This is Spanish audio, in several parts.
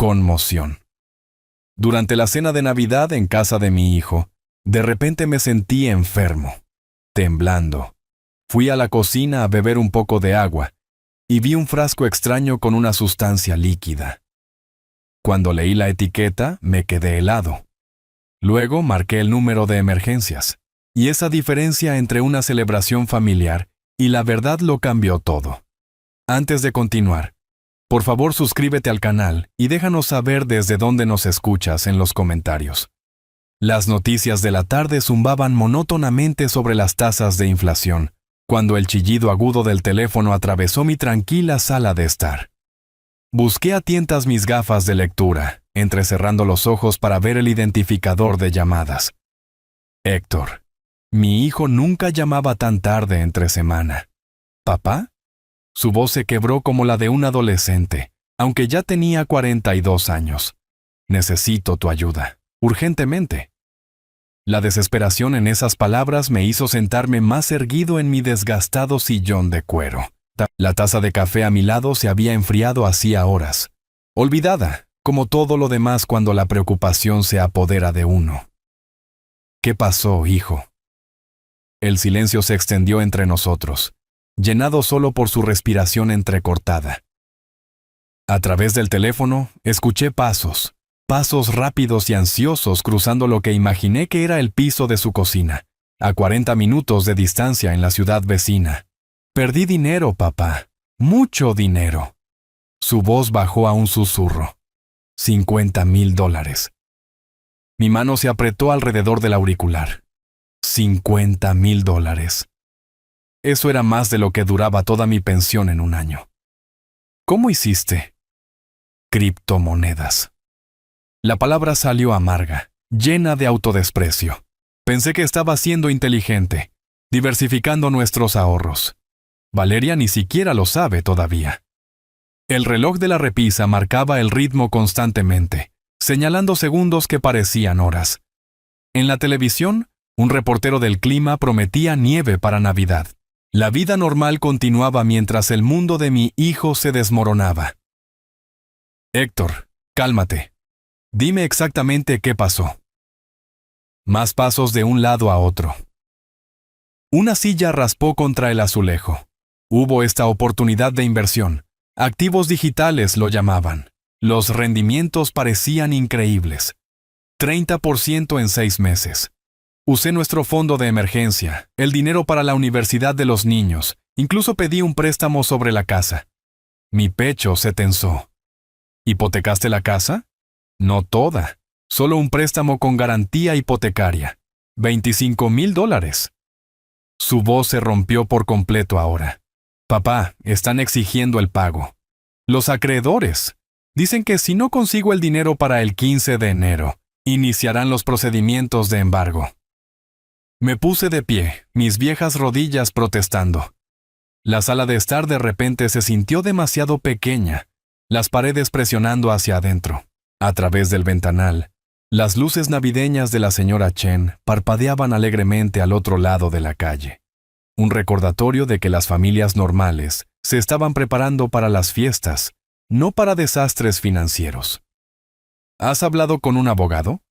conmoción. Durante la cena de Navidad en casa de mi hijo, de repente me sentí enfermo, temblando. Fui a la cocina a beber un poco de agua y vi un frasco extraño con una sustancia líquida. Cuando leí la etiqueta, me quedé helado. Luego marqué el número de emergencias, y esa diferencia entre una celebración familiar y la verdad lo cambió todo. Antes de continuar, por favor suscríbete al canal y déjanos saber desde dónde nos escuchas en los comentarios. Las noticias de la tarde zumbaban monótonamente sobre las tasas de inflación, cuando el chillido agudo del teléfono atravesó mi tranquila sala de estar. Busqué a tientas mis gafas de lectura, entrecerrando los ojos para ver el identificador de llamadas. Héctor. Mi hijo nunca llamaba tan tarde entre semana. ¿Papá? Su voz se quebró como la de un adolescente, aunque ya tenía 42 años. Necesito tu ayuda, urgentemente. La desesperación en esas palabras me hizo sentarme más erguido en mi desgastado sillón de cuero. La taza de café a mi lado se había enfriado hacía horas, olvidada, como todo lo demás cuando la preocupación se apodera de uno. ¿Qué pasó, hijo? El silencio se extendió entre nosotros, llenado solo por su respiración entrecortada. A través del teléfono, escuché pasos rápidos y ansiosos cruzando lo que imaginé que era el piso de su cocina, a 40 minutos de distancia en la ciudad vecina. Perdí dinero, papá. Mucho dinero. Su voz bajó a un susurro. $50,000. Mi mano se apretó alrededor del auricular. $50,000. Eso era más de lo que duraba toda mi pensión en un año. ¿Cómo hiciste? Criptomonedas. La palabra salió amarga, llena de autodesprecio. Pensé que estaba siendo inteligente, diversificando nuestros ahorros. Valeria ni siquiera lo sabe todavía. El reloj de la repisa marcaba el ritmo constantemente, señalando segundos que parecían horas. En la televisión, un reportero del clima prometía nieve para Navidad. La vida normal continuaba mientras el mundo de mi hijo se desmoronaba. Héctor, cálmate. Dime exactamente qué pasó. Más pasos de un lado a otro. Una silla raspó contra el azulejo. Hubo esta oportunidad de inversión. Activos digitales lo llamaban. Los rendimientos parecían increíbles. 30% en 6 meses. Usé nuestro fondo de emergencia, el dinero para la universidad de los niños. Incluso pedí un préstamo sobre la casa. Mi pecho se tensó. ¿Hipotecaste la casa? No toda. Solo un préstamo con garantía hipotecaria. $25,000. Su voz se rompió por completo ahora. Papá, están exigiendo el pago. Los acreedores. Dicen que si no consigo el dinero para el 15 de enero, iniciarán los procedimientos de embargo. Me puse de pie, mis viejas rodillas protestando. La sala de estar de repente se sintió demasiado pequeña, las paredes presionando hacia adentro. A través del ventanal, las luces navideñas de la señora Chen parpadeaban alegremente al otro lado de la calle. Un recordatorio de que las familias normales se estaban preparando para las fiestas, no para desastres financieros. ¿Has hablado con un abogado?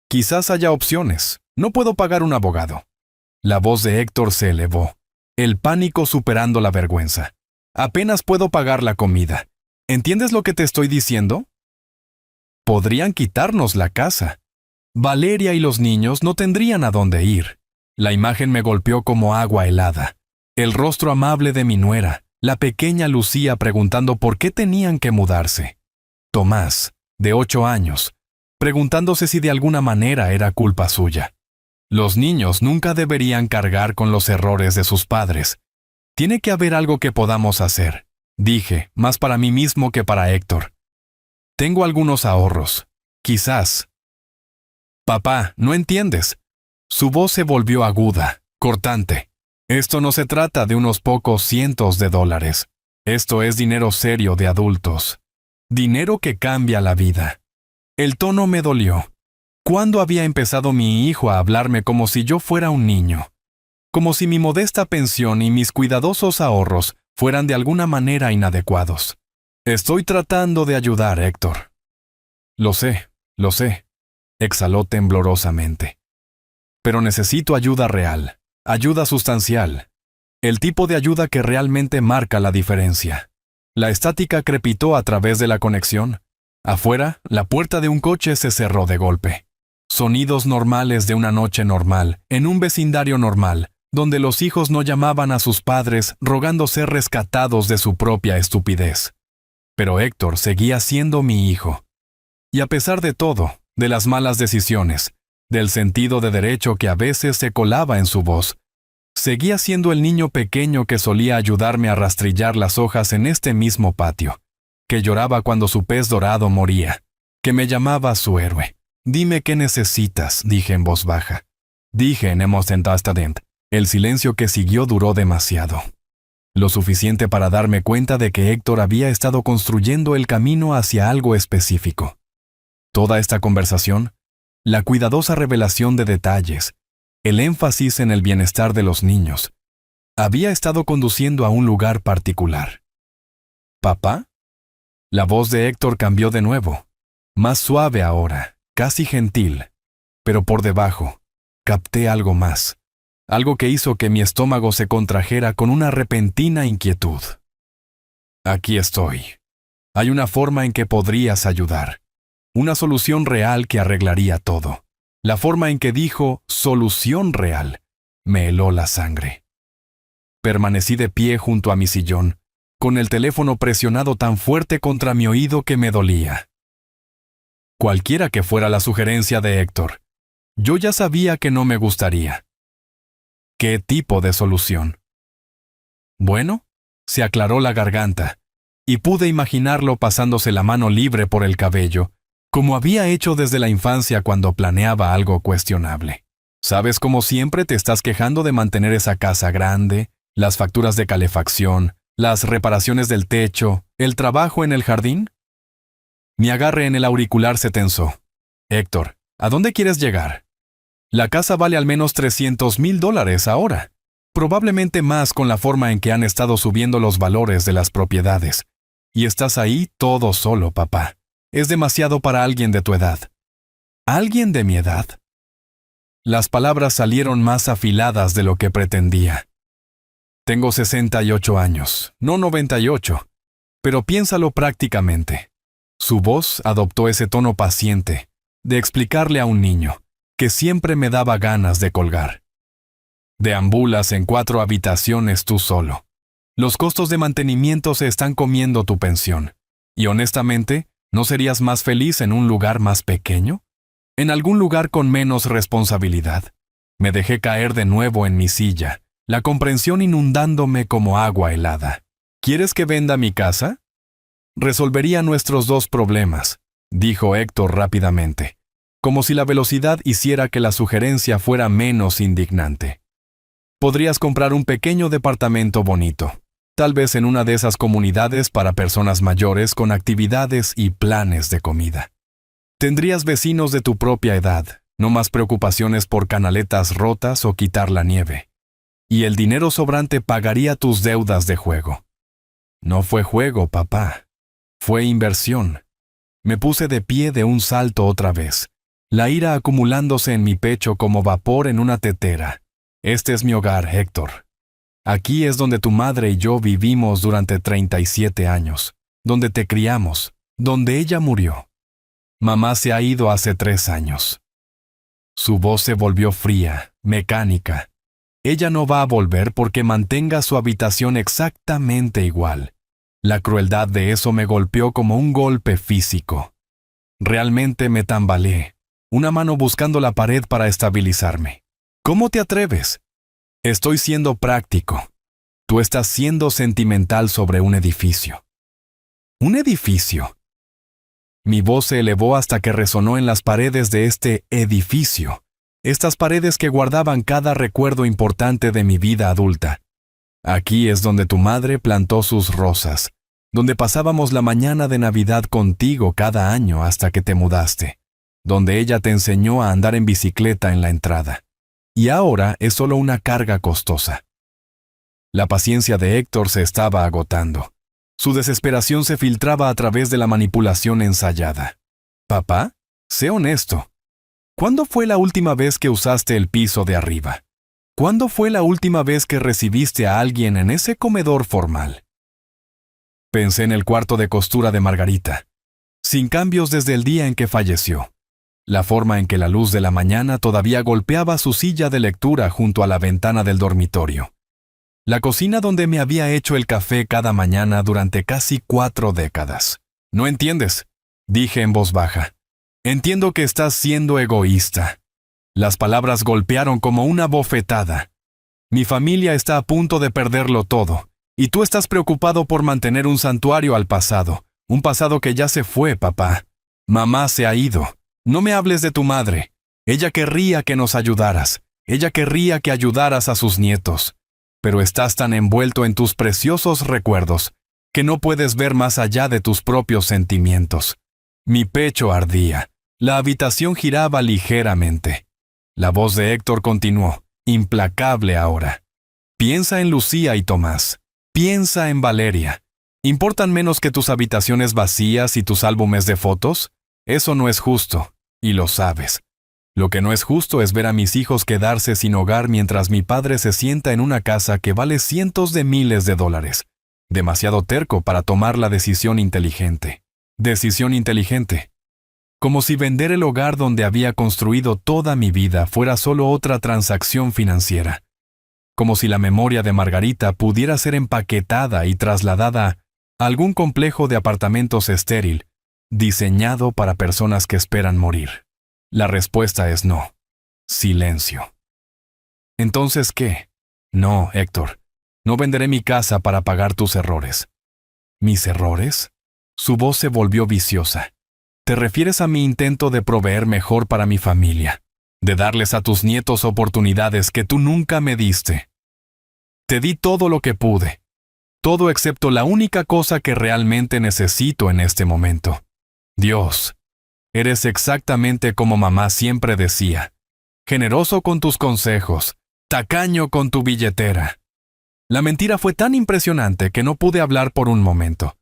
Quizás haya opciones. No puedo pagar un abogado. La voz de Héctor se elevó, el pánico superando la vergüenza. Apenas puedo pagar la comida. ¿Entiendes lo que te estoy diciendo? Podrían quitarnos la casa. Valeria y los niños no tendrían a dónde ir. La imagen me golpeó como agua helada. El rostro amable de mi nuera, la pequeña Lucía preguntando por qué tenían que mudarse. Tomás, de 8 años, preguntándose si de alguna manera era culpa suya. Los niños nunca deberían cargar con los errores de sus padres. Tiene que haber algo que podamos hacer, dije, más para mí mismo que para Héctor. Tengo algunos ahorros. Quizás. Papá, no entiendes. Su voz se volvió aguda, cortante. Esto no se trata de unos pocos cientos de dólares. Esto es dinero serio de adultos. Dinero que cambia la vida. El tono me dolió. ¿Cuándo había empezado mi hijo a hablarme como si yo fuera un niño? Como si mi modesta pensión y mis cuidadosos ahorros fueran de alguna manera inadecuados. Estoy tratando de ayudar, Héctor. Lo sé, exhaló temblorosamente. Pero necesito ayuda real, ayuda sustancial, el tipo de ayuda que realmente marca la diferencia. La estática crepitó a través de la conexión. Afuera, la puerta de un coche se cerró de golpe. Sonidos normales de una noche normal, en un vecindario normal, donde los hijos no llamaban a sus padres rogando ser rescatados de su propia estupidez. Pero Héctor seguía siendo mi hijo. Y a pesar de todo, de las malas decisiones, del sentido de derecho que a veces se colaba en su voz, seguía siendo el niño pequeño que solía ayudarme a rastrillar las hojas en este mismo patio, que lloraba cuando su pez dorado moría, que me llamaba su héroe. «Dime qué necesitas», dije en voz baja. Dije en Emostenastadent. El silencio que siguió duró demasiado. Lo suficiente para darme cuenta de que Héctor había estado construyendo el camino hacia algo específico. Toda esta conversación, la cuidadosa revelación de detalles, el énfasis en el bienestar de los niños, había estado conduciendo a un lugar particular. ¿Papá? La voz de Héctor cambió de nuevo, más suave ahora, casi gentil, pero por debajo, capté algo más, algo que hizo que mi estómago se contrajera con una repentina inquietud. Aquí estoy. Hay una forma en que podrías ayudar, una solución real que arreglaría todo. La forma en que dijo «solución real» me heló la sangre. Permanecí de pie junto a mi sillón, con el teléfono presionado tan fuerte contra mi oído que me dolía. Cualquiera que fuera la sugerencia de Héctor, yo ya sabía que no me gustaría. ¿Qué tipo de solución? Bueno, se aclaró la garganta, y pude imaginarlo pasándose la mano libre por el cabello, como había hecho desde la infancia cuando planeaba algo cuestionable. ¿Sabes cómo siempre te estás quejando de mantener esa casa grande, las facturas de calefacción, las reparaciones del techo, el trabajo en el jardín? Mi agarre en el auricular se tensó. Héctor, ¿a dónde quieres llegar? La casa vale al menos $300,000 ahora. Probablemente más con la forma en que han estado subiendo los valores de las propiedades. Y estás ahí todo solo, papá. Es demasiado para alguien de tu edad. ¿Alguien de mi edad? Las palabras salieron más afiladas de lo que pretendía. Tengo 68 años, no 98, pero piénsalo prácticamente. Su voz adoptó ese tono paciente, de explicarle a un niño, que siempre me daba ganas de colgar. Deambulas en 4 habitaciones tú solo. Los costos de mantenimiento se están comiendo tu pensión. Y honestamente, ¿no serías más feliz en un lugar más pequeño? ¿En algún lugar con menos responsabilidad? Me dejé caer de nuevo en mi silla, la comprensión inundándome como agua helada. ¿Quieres que venda mi casa? Resolvería nuestros 2 problemas, dijo Héctor rápidamente, como si la velocidad hiciera que la sugerencia fuera menos indignante. Podrías comprar un pequeño departamento bonito, tal vez en una de esas comunidades para personas mayores con actividades y planes de comida. Tendrías vecinos de tu propia edad, no más preocupaciones por canaletas rotas o quitar la nieve. Y el dinero sobrante pagaría tus deudas de juego. No fue juego, papá. Fue inversión. Me puse de pie de un salto otra vez, la ira acumulándose en mi pecho como vapor en una tetera. Este es mi hogar, Héctor. Aquí es donde tu madre y yo vivimos durante 37 años, donde te criamos, donde ella murió. Mamá se ha ido hace 3 años. Su voz se volvió fría, mecánica. Ella no va a volver porque mantenga su habitación exactamente igual. La crueldad de eso me golpeó como un golpe físico. Realmente me tambaleé, una mano buscando la pared para estabilizarme. ¿Cómo te atreves? Estoy siendo práctico. Tú estás siendo sentimental sobre un edificio. ¿Un edificio? Mi voz se elevó hasta que resonó en las paredes de este edificio, estas paredes que guardaban cada recuerdo importante de mi vida adulta. Aquí es donde tu madre plantó sus rosas, donde pasábamos la mañana de Navidad contigo cada año hasta que te mudaste, donde ella te enseñó a andar en bicicleta en la entrada. Y ahora es solo una carga costosa. La paciencia de Héctor se estaba agotando. Su desesperación se filtraba a través de la manipulación ensayada. Papá, sé honesto. ¿Cuándo fue la última vez que usaste el piso de arriba? ¿Cuándo fue la última vez que recibiste a alguien en ese comedor formal? Pensé en el cuarto de costura de Margarita, sin cambios desde el día en que falleció. La forma en que la luz de la mañana todavía golpeaba su silla de lectura junto a la ventana del dormitorio. La cocina donde me había hecho el café cada mañana durante casi 4 décadas. No entiendes, dije en voz baja. Entiendo que estás siendo egoísta. Las palabras golpearon como una bofetada. Mi familia está a punto de perderlo todo, y tú estás preocupado por mantener un santuario al pasado, un pasado que ya se fue, papá. Mamá se ha ido. No me hables de tu madre. Ella querría que nos ayudaras. Ella querría que ayudaras a sus nietos. Pero estás tan envuelto en tus preciosos recuerdos que no puedes ver más allá de tus propios sentimientos. Mi pecho ardía. La habitación giraba ligeramente. La voz de Héctor continuó, implacable ahora. Piensa en Lucía y Tomás. Piensa en Valeria. ¿Importan menos que tus habitaciones vacías y tus álbumes de fotos? Eso no es justo, y lo sabes. Lo que no es justo es ver a mis hijos quedarse sin hogar mientras mi padre se sienta en una casa que vale cientos de miles de dólares. Demasiado terco para tomar la decisión inteligente. Decisión inteligente. Como si vender el hogar donde había construido toda mi vida fuera solo otra transacción financiera. Como si la memoria de Margarita pudiera ser empaquetada y trasladada a algún complejo de apartamentos estéril, diseñado para personas que esperan morir. La respuesta es no. Silencio. ¿Entonces qué? No, Héctor. No venderé mi casa para pagar tus errores. ¿Mis errores? Su voz se volvió viciosa. ¿Te refieres a mi intento de proveer mejor para mi familia? De darles a tus nietos oportunidades que tú nunca me diste. Te di todo lo que pude. Todo excepto la única cosa que realmente necesito en este momento. Dios. Eres exactamente como mamá siempre decía. Generoso con tus consejos, tacaño con tu billetera. La mentira fue tan impresionante que no pude hablar por un momento.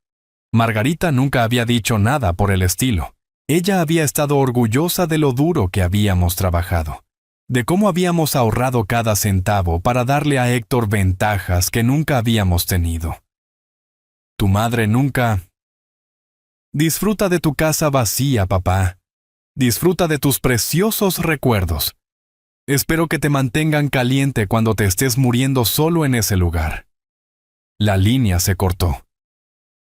Margarita nunca había dicho nada por el estilo. Ella había estado orgullosa de lo duro que habíamos trabajado, de cómo habíamos ahorrado cada centavo para darle a Héctor ventajas que nunca habíamos tenido. Tu madre nunca... Disfruta de tu casa vacía, papá. Disfruta de tus preciosos recuerdos. Espero que te mantengan caliente cuando te estés muriendo solo en ese lugar. La línea se cortó.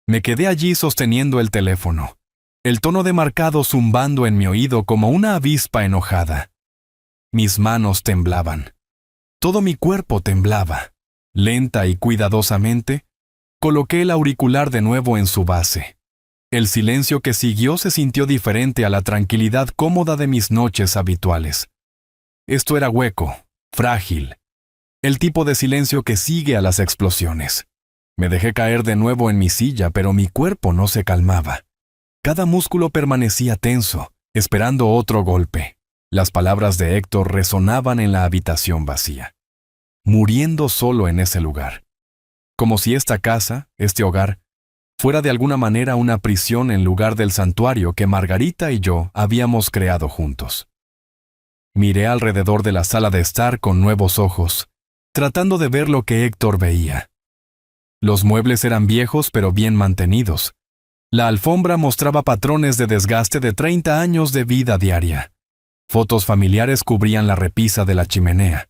Me quedé allí sosteniendo el teléfono, el tono de marcado zumbando en mi oído como una avispa enojada. Mis manos temblaban. Todo mi cuerpo temblaba. Lenta y cuidadosamente, coloqué el auricular de nuevo en su base. El silencio que siguió se sintió diferente a la tranquilidad cómoda de mis noches habituales. Esto era hueco, frágil, el tipo de silencio que sigue a las explosiones. Me dejé caer de nuevo en mi silla, pero mi cuerpo no se calmaba. Cada músculo permanecía tenso, esperando otro golpe. Las palabras de Héctor resonaban en la habitación vacía. Muriendo solo en ese lugar. Como si esta casa, este hogar, fuera de alguna manera una prisión en lugar del santuario que Margarita y yo habíamos creado juntos. Miré alrededor de la sala de estar con nuevos ojos, tratando de ver lo que Héctor veía. Los muebles eran viejos pero bien mantenidos. La alfombra mostraba patrones de desgaste de 30 años de vida diaria. Fotos familiares cubrían la repisa de la chimenea.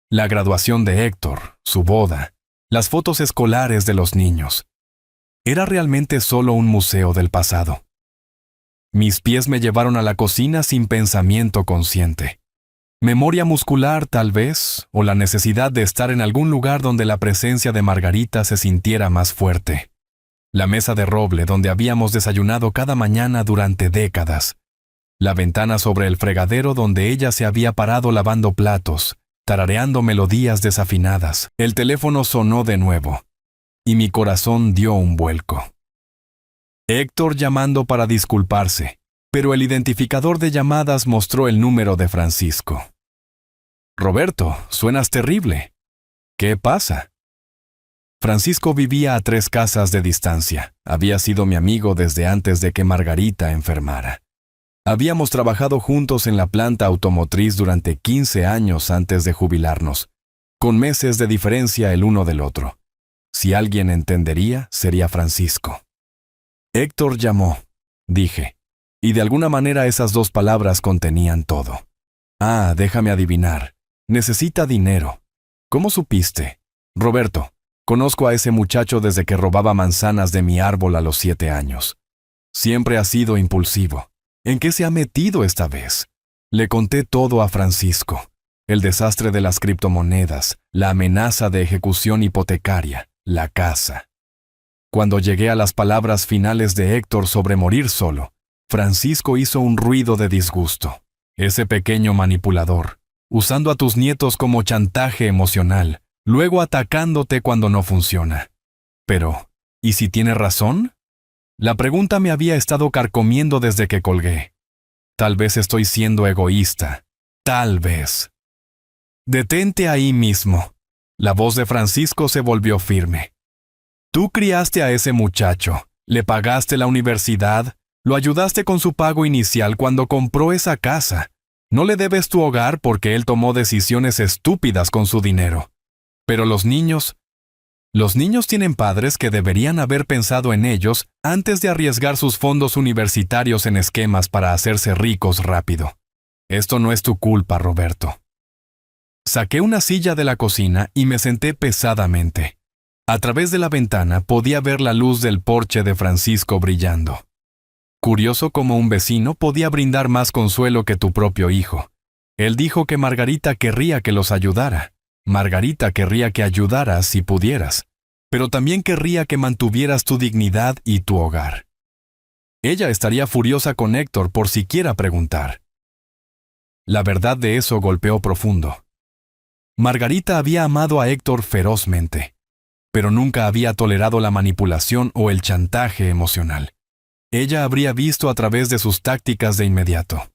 La graduación de Héctor, su boda, las fotos escolares de los niños. Era realmente solo un museo del pasado. Mis pies me llevaron a la cocina sin pensamiento consciente. Memoria muscular, tal vez, o la necesidad de estar en algún lugar donde la presencia de Margarita se sintiera más fuerte. La mesa de roble donde habíamos desayunado cada mañana durante décadas. La ventana sobre el fregadero donde ella se había parado lavando platos, tarareando melodías desafinadas. El teléfono sonó de nuevo, y mi corazón dio un vuelco. Héctor llamando para disculparse, pero el identificador de llamadas mostró el número de Francisco. Roberto, suenas terrible. ¿Qué pasa? Francisco vivía a 3 casas de distancia. Había sido mi amigo desde antes de que Margarita enfermara. Habíamos trabajado juntos en la planta automotriz durante 15 años antes de jubilarnos, con meses de diferencia el uno del otro. Si alguien entendería, sería Francisco. Héctor llamó, dije, y de alguna manera esas dos palabras contenían todo. Ah, déjame adivinar. Necesita dinero. ¿Cómo supiste? Roberto, conozco a ese muchacho desde que robaba manzanas de mi árbol a los 7 años. Siempre ha sido impulsivo. ¿En qué se ha metido esta vez? Le conté todo a Francisco. El desastre de las criptomonedas, la amenaza de ejecución hipotecaria, la casa. Cuando llegué a las palabras finales de Héctor sobre morir solo, Francisco hizo un ruido de disgusto. Ese pequeño manipulador, usando a tus nietos como chantaje emocional, luego atacándote cuando no funciona. Pero, ¿y si tiene razón? La pregunta me había estado carcomiendo desde que colgué. Tal vez estoy siendo egoísta. Tal vez. Detente ahí mismo. La voz de Francisco se volvió firme. Tú criaste a ese muchacho, le pagaste la universidad, lo ayudaste con su pago inicial cuando compró esa casa. No le debes tu hogar porque él tomó decisiones estúpidas con su dinero. Pero los niños tienen padres que deberían haber pensado en ellos antes de arriesgar sus fondos universitarios en esquemas para hacerse ricos rápido. Esto no es tu culpa, Roberto. Saqué una silla de la cocina y me senté pesadamente. A través de la ventana podía ver la luz del porche de Francisco brillando. Curioso cómo un vecino podía brindar más consuelo que tu propio hijo. Él dijo que Margarita querría que los ayudara. Margarita querría que ayudaras si pudieras, pero también querría que mantuvieras tu dignidad y tu hogar. Ella estaría furiosa con Héctor por siquiera preguntar. La verdad de eso golpeó profundo. Margarita había amado a Héctor ferozmente, pero nunca había tolerado la manipulación o el chantaje emocional. Ella habría visto a través de sus tácticas de inmediato.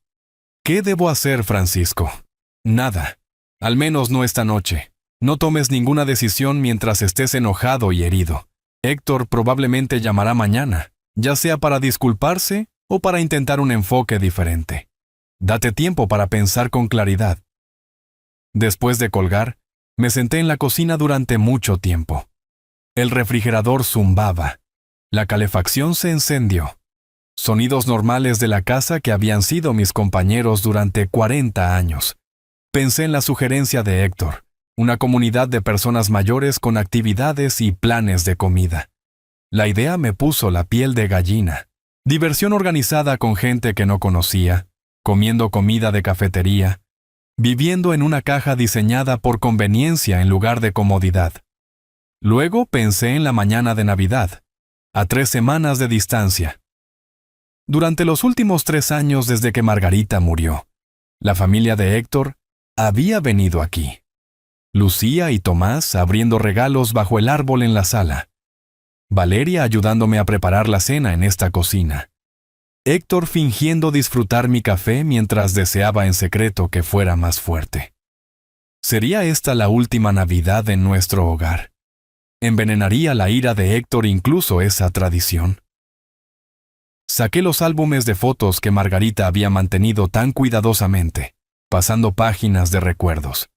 ¿Qué debo hacer, Francisco? Nada. Al menos no esta noche. No tomes ninguna decisión mientras estés enojado y herido. Héctor probablemente llamará mañana, ya sea para disculparse o para intentar un enfoque diferente. Date tiempo para pensar con claridad. Después de colgar, me senté en la cocina durante mucho tiempo. El refrigerador zumbaba. La calefacción se encendió. Sonidos normales de la casa que habían sido mis compañeros durante 40 años. Pensé en la sugerencia de Héctor, una comunidad de personas mayores con actividades y planes de comida. La idea me puso la piel de gallina. Diversión organizada con gente que no conocía, comiendo comida de cafetería, viviendo en una caja diseñada por conveniencia en lugar de comodidad. Luego pensé en la mañana de Navidad, a 3 semanas de distancia. Durante los últimos 3 años desde que Margarita murió, la familia de Héctor había venido aquí. Lucía y Tomás abriendo regalos bajo el árbol en la sala. Valeria ayudándome a preparar la cena en esta cocina. Héctor fingiendo disfrutar mi café mientras deseaba en secreto que fuera más fuerte. ¿Sería esta la última Navidad en nuestro hogar? ¿Envenenaría la ira de Héctor incluso esa tradición? Saqué los álbumes de fotos que Margarita había mantenido tan cuidadosamente, pasando páginas de recuerdos.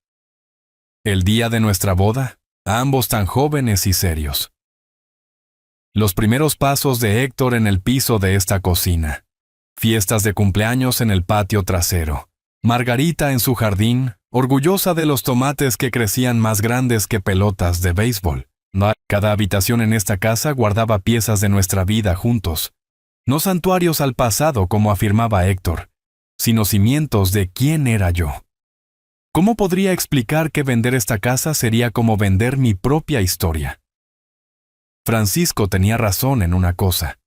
El día de nuestra boda, ambos tan jóvenes y serios. Los primeros pasos de Héctor en el piso de esta cocina. Fiestas de cumpleaños en el patio trasero. Margarita en su jardín, orgullosa de los tomates que crecían más grandes que pelotas de béisbol. Cada habitación en esta casa guardaba piezas de nuestra vida juntos. No santuarios al pasado, como afirmaba Héctor, sino cimientos de quién era yo. ¿Cómo podría explicar que vender esta casa sería como vender mi propia historia? Francisco tenía razón en una cosa.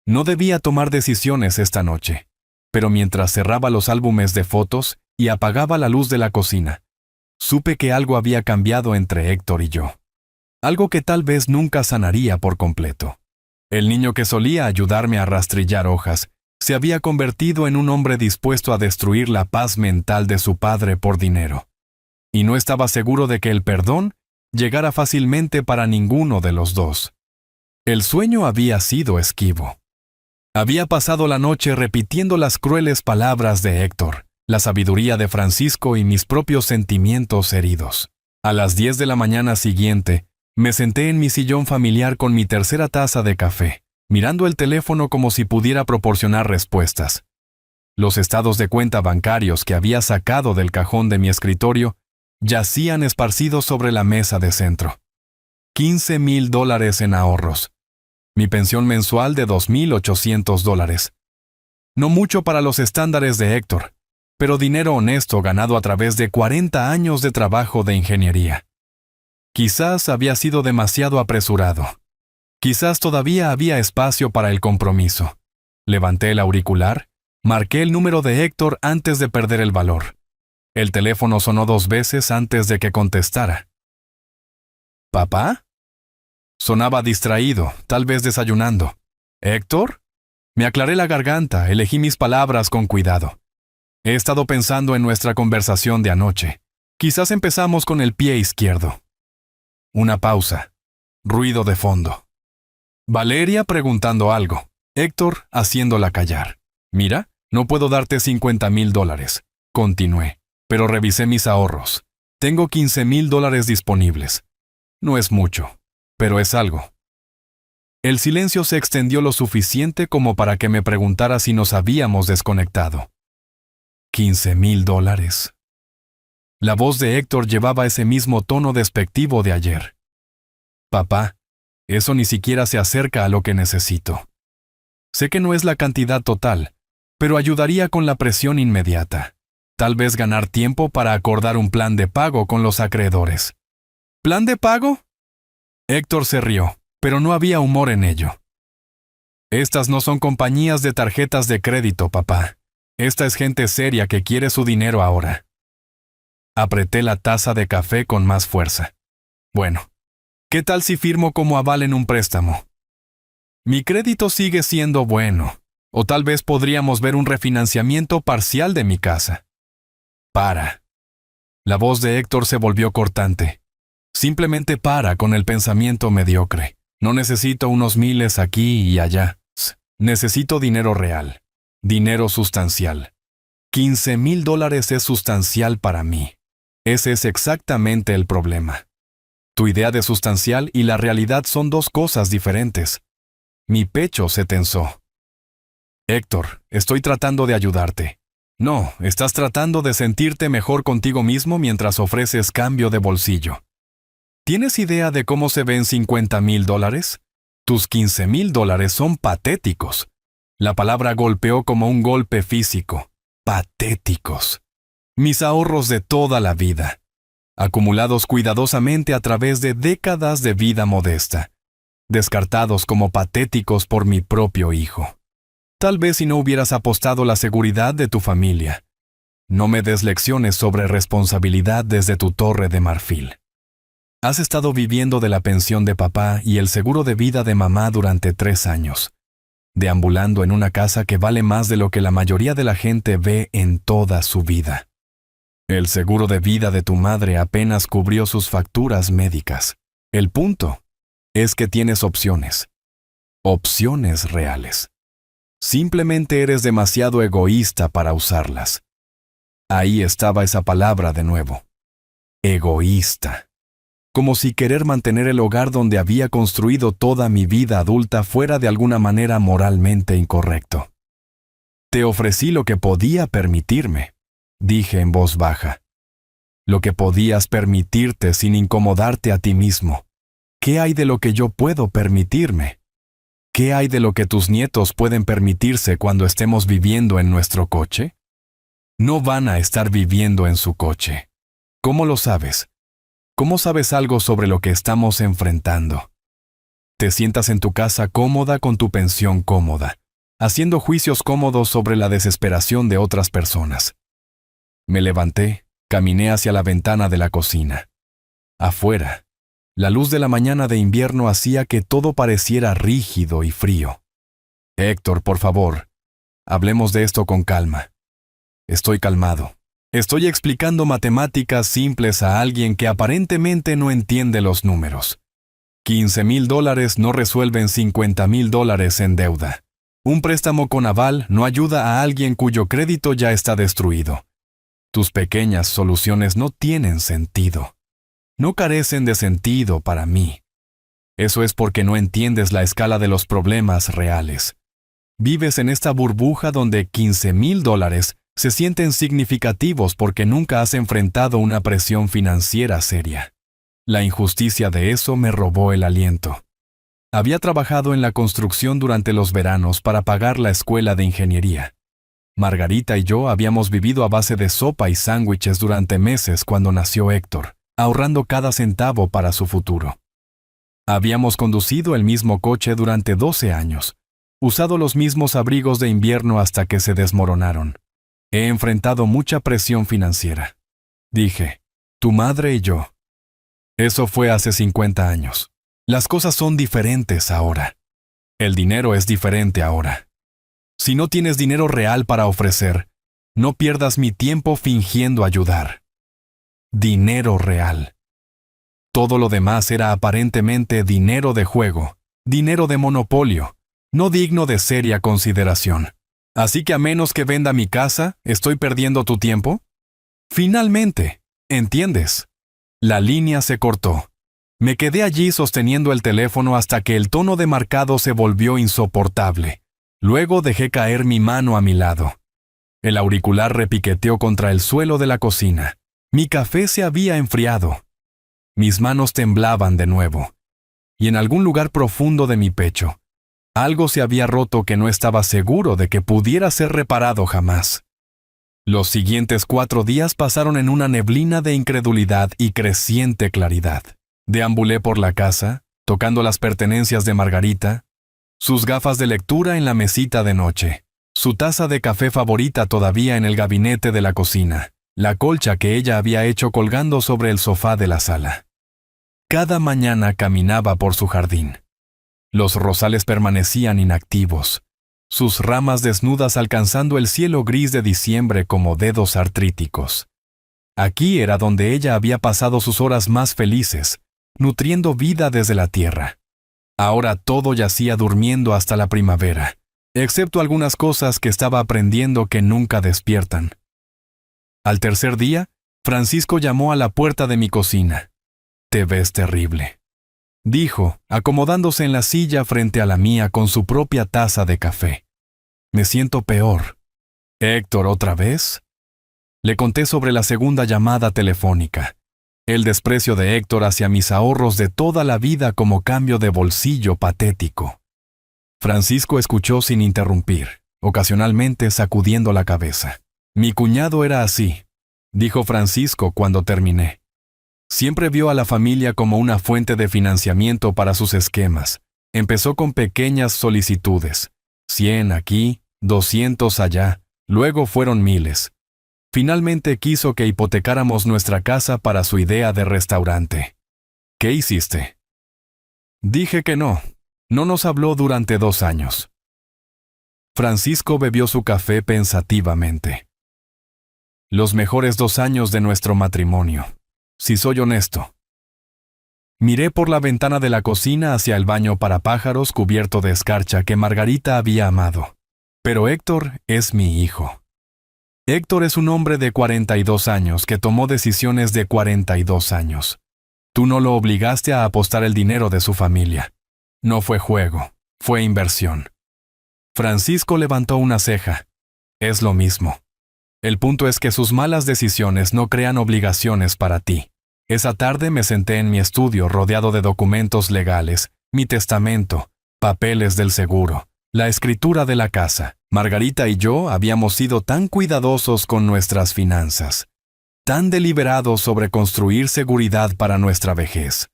No debía tomar decisiones esta noche, pero mientras cerraba los álbumes de fotos y apagaba la luz de la cocina, supe que algo había cambiado entre Héctor y yo. Algo que tal vez nunca sanaría por completo. El niño que solía ayudarme a rastrillar hojas se había convertido en un hombre dispuesto a destruir la paz mental de su padre por dinero. Y no estaba seguro de que el perdón llegara fácilmente para ninguno de los dos. El sueño había sido esquivo. Había pasado la noche repitiendo las crueles palabras de Héctor, la sabiduría de Francisco y mis propios sentimientos heridos. A las 10 de la mañana siguiente, me senté en mi sillón familiar con mi tercera taza de café, mirando el teléfono como si pudiera proporcionar respuestas. Los estados de cuenta bancarios que había sacado del cajón de mi escritorio yacían esparcidos sobre la mesa de centro. $15,000 en ahorros. Mi pensión mensual de $2,800. No mucho para los estándares de Héctor, pero dinero honesto ganado a través de 40 años de trabajo de ingeniería. Quizás había sido demasiado apresurado. Quizás todavía había espacio para el compromiso. Levanté el auricular, marqué el número de Héctor antes de perder el valor. El teléfono sonó 2 veces antes de que contestara. ¿Papá? Sonaba distraído, tal vez desayunando. ¿Héctor? Me aclaré la garganta, elegí mis palabras con cuidado. He estado pensando en nuestra conversación de anoche. Quizás empezamos con el pie izquierdo. Una pausa. Ruido de fondo. Valeria preguntando algo. Héctor haciéndola callar. Mira, no puedo darte $50,000. Continué, pero revisé mis ahorros. Tengo $15,000 disponibles. No es mucho, pero es algo. El silencio se extendió lo suficiente como para que me preguntara si nos habíamos desconectado. $15,000. La voz de Héctor llevaba ese mismo tono despectivo de ayer. Papá, eso ni siquiera se acerca a lo que necesito. Sé que no es la cantidad total, pero ayudaría con la presión inmediata. Tal vez ganar tiempo para acordar un plan de pago con los acreedores. ¿Plan de pago? Héctor se rió, pero no había humor en ello. Estas no son compañías de tarjetas de crédito, papá. Esta es gente seria que quiere su dinero ahora. Apreté la taza de café con más fuerza. Bueno, ¿qué tal si firmo como aval en un préstamo? Mi crédito sigue siendo bueno, o tal vez podríamos ver un refinanciamiento parcial de mi casa. Para. La voz de Héctor se volvió cortante. Simplemente para con el pensamiento mediocre. No necesito unos miles aquí y allá. Necesito dinero real. Dinero sustancial. $15,000 es sustancial para mí. Ese es exactamente el problema. Tu idea de sustancial y la realidad son 2 cosas diferentes. Mi pecho se tensó. Héctor, estoy tratando de ayudarte. No, estás tratando de sentirte mejor contigo mismo mientras ofreces cambio de bolsillo. ¿Tienes idea de cómo se ven $50,000? Tus $15,000 son patéticos. La palabra golpeó como un golpe físico. Patéticos. Mis ahorros de toda la vida, acumulados cuidadosamente a través de décadas de vida modesta, descartados como patéticos por mi propio hijo. Tal vez si no hubieras apostado la seguridad de tu familia. No me des lecciones sobre responsabilidad desde tu torre de marfil. Has estado viviendo de la pensión de papá y el seguro de vida de mamá durante 3 años, deambulando en una casa que vale más de lo que la mayoría de la gente ve en toda su vida. El seguro de vida de tu madre apenas cubrió sus facturas médicas. El punto es que tienes opciones. Opciones reales. Simplemente eres demasiado egoísta para usarlas. Ahí estaba esa palabra de nuevo. Egoísta. Como si querer mantener el hogar donde había construido toda mi vida adulta fuera de alguna manera moralmente incorrecto. Te ofrecí lo que podía permitirme, dije en voz baja. Lo que podías permitirte sin incomodarte a ti mismo. ¿Qué hay de lo que yo puedo permitirme? ¿Qué hay de lo que tus nietos pueden permitirse cuando estemos viviendo en nuestro coche? No van a estar viviendo en su coche. ¿Cómo lo sabes? ¿Cómo sabes algo sobre lo que estamos enfrentando? Te sientas en tu casa cómoda con tu pensión cómoda, haciendo juicios cómodos sobre la desesperación de otras personas. Me levanté, caminé hacia la ventana de la cocina. Afuera, la luz de la mañana de invierno hacía que todo pareciera rígido y frío. Héctor, por favor, hablemos de esto con calma. Estoy calmado. Estoy explicando matemáticas simples a alguien que aparentemente no entiende los números. $15,000 no resuelven $50,000 en deuda. Un préstamo con aval no ayuda a alguien cuyo crédito ya está destruido. Tus pequeñas soluciones no tienen sentido. No carecen de sentido para mí. Eso es porque no entiendes la escala de los problemas reales. Vives en esta burbuja donde $15,000 se sienten significativos porque nunca has enfrentado una presión financiera seria. La injusticia de eso me robó el aliento. Había trabajado en la construcción durante los veranos para pagar la escuela de ingeniería. Margarita y yo habíamos vivido a base de sopa y sándwiches durante meses cuando nació Héctor, ahorrando cada centavo para su futuro. Habíamos conducido el mismo coche durante 12 años, usado los mismos abrigos de invierno hasta que se desmoronaron. He enfrentado mucha presión financiera. Dije, tu madre y yo. Eso fue hace 50 años. Las cosas son diferentes ahora. El dinero es diferente ahora. Si no tienes dinero real para ofrecer, no pierdas mi tiempo fingiendo ayudar. Dinero real. Todo lo demás era aparentemente dinero de juego, dinero de monopolio, no digno de seria consideración. Así que a menos que venda mi casa, ¿estoy perdiendo tu tiempo? Finalmente, ¿entiendes? La línea se cortó. Me quedé allí sosteniendo el teléfono hasta que el tono de marcado se volvió insoportable. Luego dejé caer mi mano a mi lado. El auricular repiqueteó contra el suelo de la cocina. Mi café se había enfriado. Mis manos temblaban de nuevo. Y en algún lugar profundo de mi pecho, algo se había roto que no estaba seguro de que pudiera ser reparado jamás. Los siguientes 4 días pasaron en una neblina de incredulidad y creciente claridad. Deambulé por la casa, tocando las pertenencias de Margarita, sus gafas de lectura en la mesita de noche, su taza de café favorita todavía en el gabinete de la cocina, la colcha que ella había hecho colgando sobre el sofá de la sala. Cada mañana caminaba por su jardín. Los rosales permanecían inactivos, sus ramas desnudas alcanzando el cielo gris de diciembre como dedos artríticos. Aquí era donde ella había pasado sus horas más felices, nutriendo vida desde la tierra. Ahora todo yacía durmiendo hasta la primavera, excepto algunas cosas que estaba aprendiendo que nunca despiertan. Al tercer día, Francisco llamó a la puerta de mi cocina. «Te ves terrible», dijo, acomodándose en la silla frente a la mía con su propia taza de café. «Me siento peor». «¿Héctor otra vez?» Le conté sobre la segunda llamada telefónica. El desprecio de Héctor hacia mis ahorros de toda la vida como cambio de bolsillo patético. Francisco escuchó sin interrumpir, ocasionalmente sacudiendo la cabeza. «Mi cuñado era así», dijo Francisco cuando terminé. Siempre vio a la familia como una fuente de financiamiento para sus esquemas. Empezó con pequeñas solicitudes, 100 aquí, 200 allá, luego fueron miles. Finalmente quiso que hipotecáramos nuestra casa para su idea de restaurante. ¿Qué hiciste? Dije que no. No nos habló durante 2 años. Francisco bebió su café pensativamente. Los mejores 2 años de nuestro matrimonio, si soy honesto. Miré por la ventana de la cocina hacia el baño para pájaros cubierto de escarcha que Margarita había amado. Pero Héctor es mi hijo. Héctor es un hombre de 42 años que tomó decisiones de 42 años. Tú no lo obligaste a apostar el dinero de su familia. No fue juego, fue inversión. Francisco levantó una ceja. Es lo mismo. El punto es que sus malas decisiones no crean obligaciones para ti. Esa tarde me senté en mi estudio rodeado de documentos legales, mi testamento, papeles del seguro, la escritura de la casa. Margarita y yo habíamos sido tan cuidadosos con nuestras finanzas, tan deliberados sobre construir seguridad para nuestra vejez.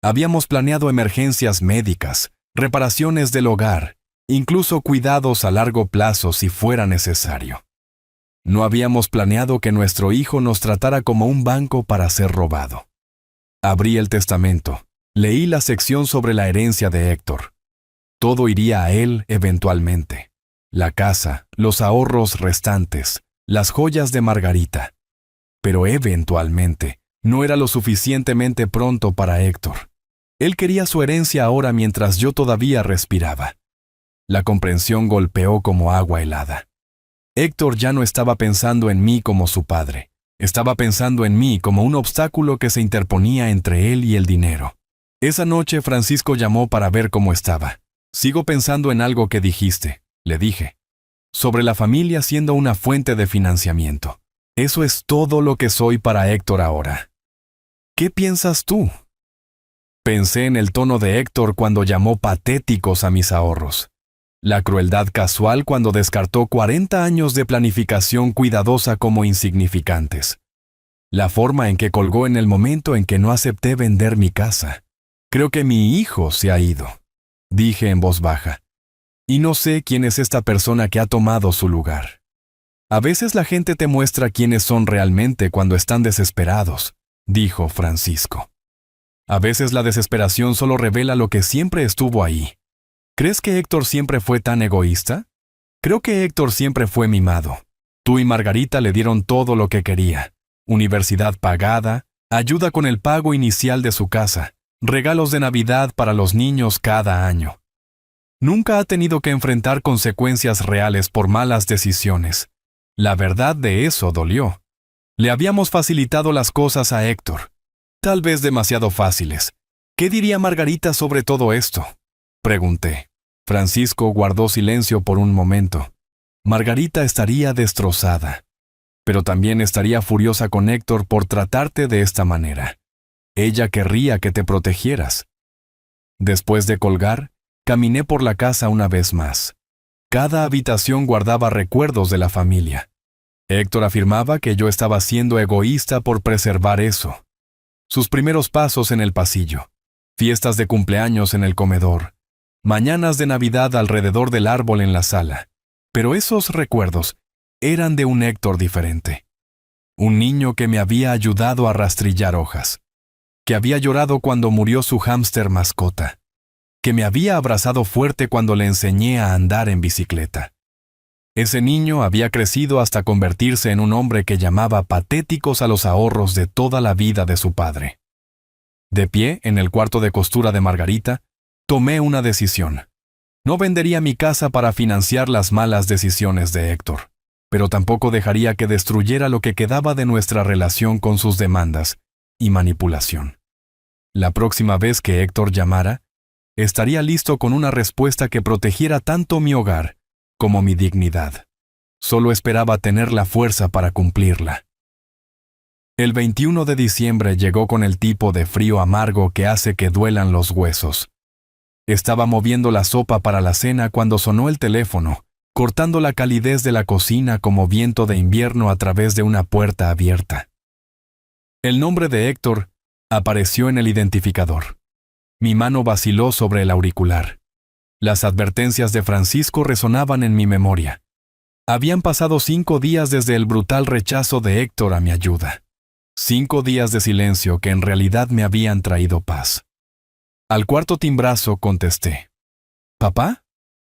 Habíamos planeado emergencias médicas, reparaciones del hogar, incluso cuidados a largo plazo si fuera necesario. No habíamos planeado que nuestro hijo nos tratara como un banco para ser robado. Abrí el testamento, leí la sección sobre la herencia de Héctor. Todo iría a él eventualmente. La casa, los ahorros restantes, las joyas de Margarita. Pero eventualmente no era lo suficientemente pronto para Héctor. Él quería su herencia ahora mientras yo todavía respiraba. La comprensión golpeó como agua helada. Héctor ya no estaba pensando en mí como su padre. Estaba pensando en mí como un obstáculo que se interponía entre él y el dinero. Esa noche Francisco llamó para ver cómo estaba. Sigo pensando en algo que dijiste, le dije. Sobre la familia siendo una fuente de financiamiento. Eso es todo lo que soy para Héctor ahora. ¿Qué piensas tú? Pensé en el tono de Héctor cuando llamó patéticos a mis ahorros. La crueldad casual cuando descartó 40 años de planificación cuidadosa como insignificantes. La forma en que colgó en el momento en que no acepté vender mi casa. Creo que mi hijo se ha ido, dije en voz baja. Y no sé quién es esta persona que ha tomado su lugar. A veces la gente te muestra quiénes son realmente cuando están desesperados, dijo Francisco. A veces la desesperación solo revela lo que siempre estuvo ahí. ¿Crees que Héctor siempre fue tan egoísta? Creo que Héctor siempre fue mimado. Tú y Margarita le dieron todo lo que quería. Universidad pagada, ayuda con el pago inicial de su casa, regalos de Navidad para los niños cada año. Nunca ha tenido que enfrentar consecuencias reales por malas decisiones. La verdad de eso dolió. Le habíamos facilitado las cosas a Héctor. Tal vez demasiado fáciles. ¿Qué diría Margarita sobre todo esto? Pregunté. Francisco guardó silencio por un momento. Margarita estaría destrozada. Pero también estaría furiosa con Héctor por tratarte de esta manera. Ella querría que te protegieras. Después de colgar, caminé por la casa una vez más. Cada habitación guardaba recuerdos de la familia. Héctor afirmaba que yo estaba siendo egoísta por preservar eso. Sus primeros pasos en el pasillo, fiestas de cumpleaños en el comedor, mañanas de Navidad alrededor del árbol en la sala. Pero esos recuerdos eran de un Héctor diferente. Un niño que me había ayudado a rastrillar hojas, que había llorado cuando murió su hámster mascota, que me había abrazado fuerte cuando le enseñé a andar en bicicleta. Ese niño había crecido hasta convertirse en un hombre que llamaba patéticos a los ahorros de toda la vida de su padre. De pie, en el cuarto de costura de Margarita, tomé una decisión. No vendería mi casa para financiar las malas decisiones de Héctor, pero tampoco dejaría que destruyera lo que quedaba de nuestra relación con sus demandas y manipulación. La próxima vez que Héctor llamara, estaría listo con una respuesta que protegiera tanto mi hogar como mi dignidad. Solo esperaba tener la fuerza para cumplirla. El 21 de diciembre llegó con el tipo de frío amargo que hace que duelan los huesos. Estaba moviendo la sopa para la cena cuando sonó el teléfono, cortando la calidez de la cocina como viento de invierno a través de una puerta abierta. El nombre de Héctor apareció en el identificador. Mi mano vaciló sobre el auricular. Las advertencias de Francisco resonaban en mi memoria. Habían pasado 5 días desde el brutal rechazo de Héctor a mi ayuda. 5 días de silencio que en realidad me habían traído paz. Al cuarto timbrazo contesté. ¿Papá?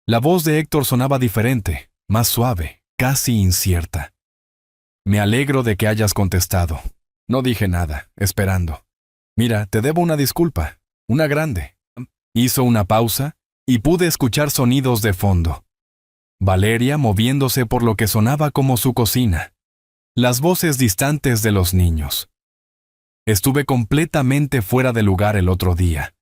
La voz de Héctor sonaba diferente, más suave, casi incierta. Me alegro de que hayas contestado. No dije nada, esperando. Mira, te debo una disculpa, una grande. Hizo una pausa y pude escuchar sonidos de fondo. Valeria moviéndose por lo que sonaba como su cocina. Las voces distantes de los niños. Estuve completamente fuera de lugar el otro día.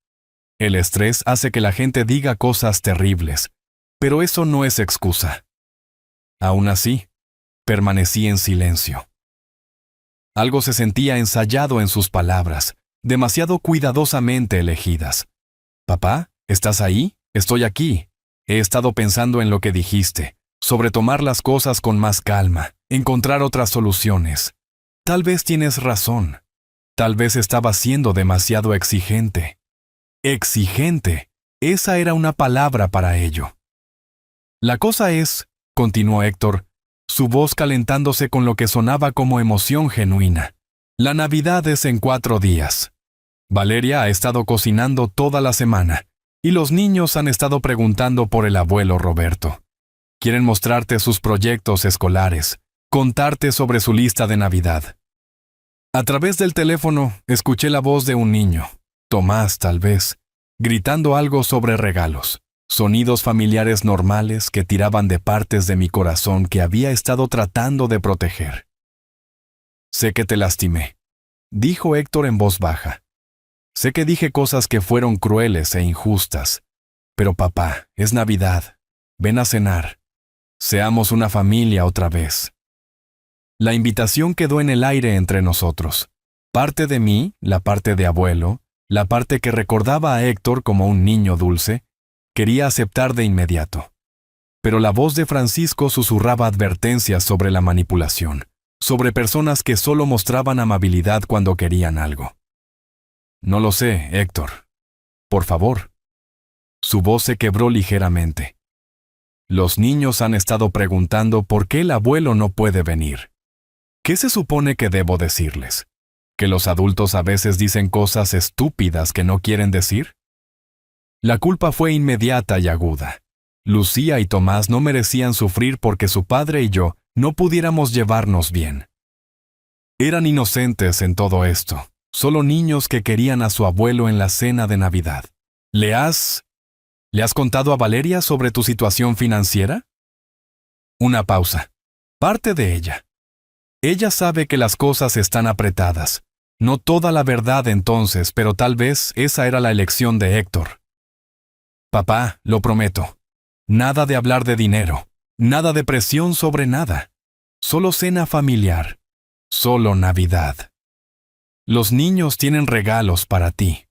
El estrés hace que la gente diga cosas terribles, pero eso no es excusa. Aún así, permanecí en silencio. Algo se sentía ensayado en sus palabras, demasiado cuidadosamente elegidas. «Papá, ¿estás ahí? Estoy aquí. He estado pensando en lo que dijiste, sobre tomar las cosas con más calma, encontrar otras soluciones. Tal vez tienes razón. Tal vez estaba siendo demasiado exigente». Exigente. Esa era una palabra para ello. La cosa es, continuó Héctor, su voz calentándose con lo que sonaba como emoción genuina. La Navidad es en 4 días. Valeria ha estado cocinando toda la semana, y los niños han estado preguntando por el abuelo Roberto. Quieren mostrarte sus proyectos escolares, contarte sobre su lista de Navidad. A través del teléfono escuché la voz de un niño, Tomás tal vez, gritando algo sobre regalos. Sonidos familiares normales que tiraban de partes de mi corazón que había estado tratando de proteger. Sé que te lastimé, dijo Héctor en voz baja. Sé que dije cosas que fueron crueles e injustas, pero papá, es Navidad. Ven a cenar. Seamos una familia otra vez. La invitación quedó en el aire entre nosotros. Parte de mí, la parte de abuelo, la parte que recordaba a Héctor como un niño dulce, quería aceptar de inmediato. Pero la voz de Francisco susurraba advertencias sobre la manipulación, sobre personas que solo mostraban amabilidad cuando querían algo. No lo sé, Héctor. Por favor. Su voz se quebró ligeramente. Los niños han estado preguntando por qué el abuelo no puede venir. ¿Qué se supone que debo decirles? ¿Que los adultos a veces dicen cosas estúpidas que no quieren decir? La culpa fue inmediata y aguda. Lucía y Tomás no merecían sufrir porque su padre y yo no pudiéramos llevarnos bien. Eran inocentes en todo esto, solo niños que querían a su abuelo en la cena de Navidad. ¿Le has contado a Valeria sobre tu situación financiera? Una pausa. Parte de ella. Ella sabe que las cosas están apretadas. No toda la verdad entonces, pero tal vez esa era la elección de Héctor. Papá, lo prometo. Nada de hablar de dinero. Nada de presión sobre nada. Solo cena familiar. Solo Navidad. Los niños tienen regalos para ti.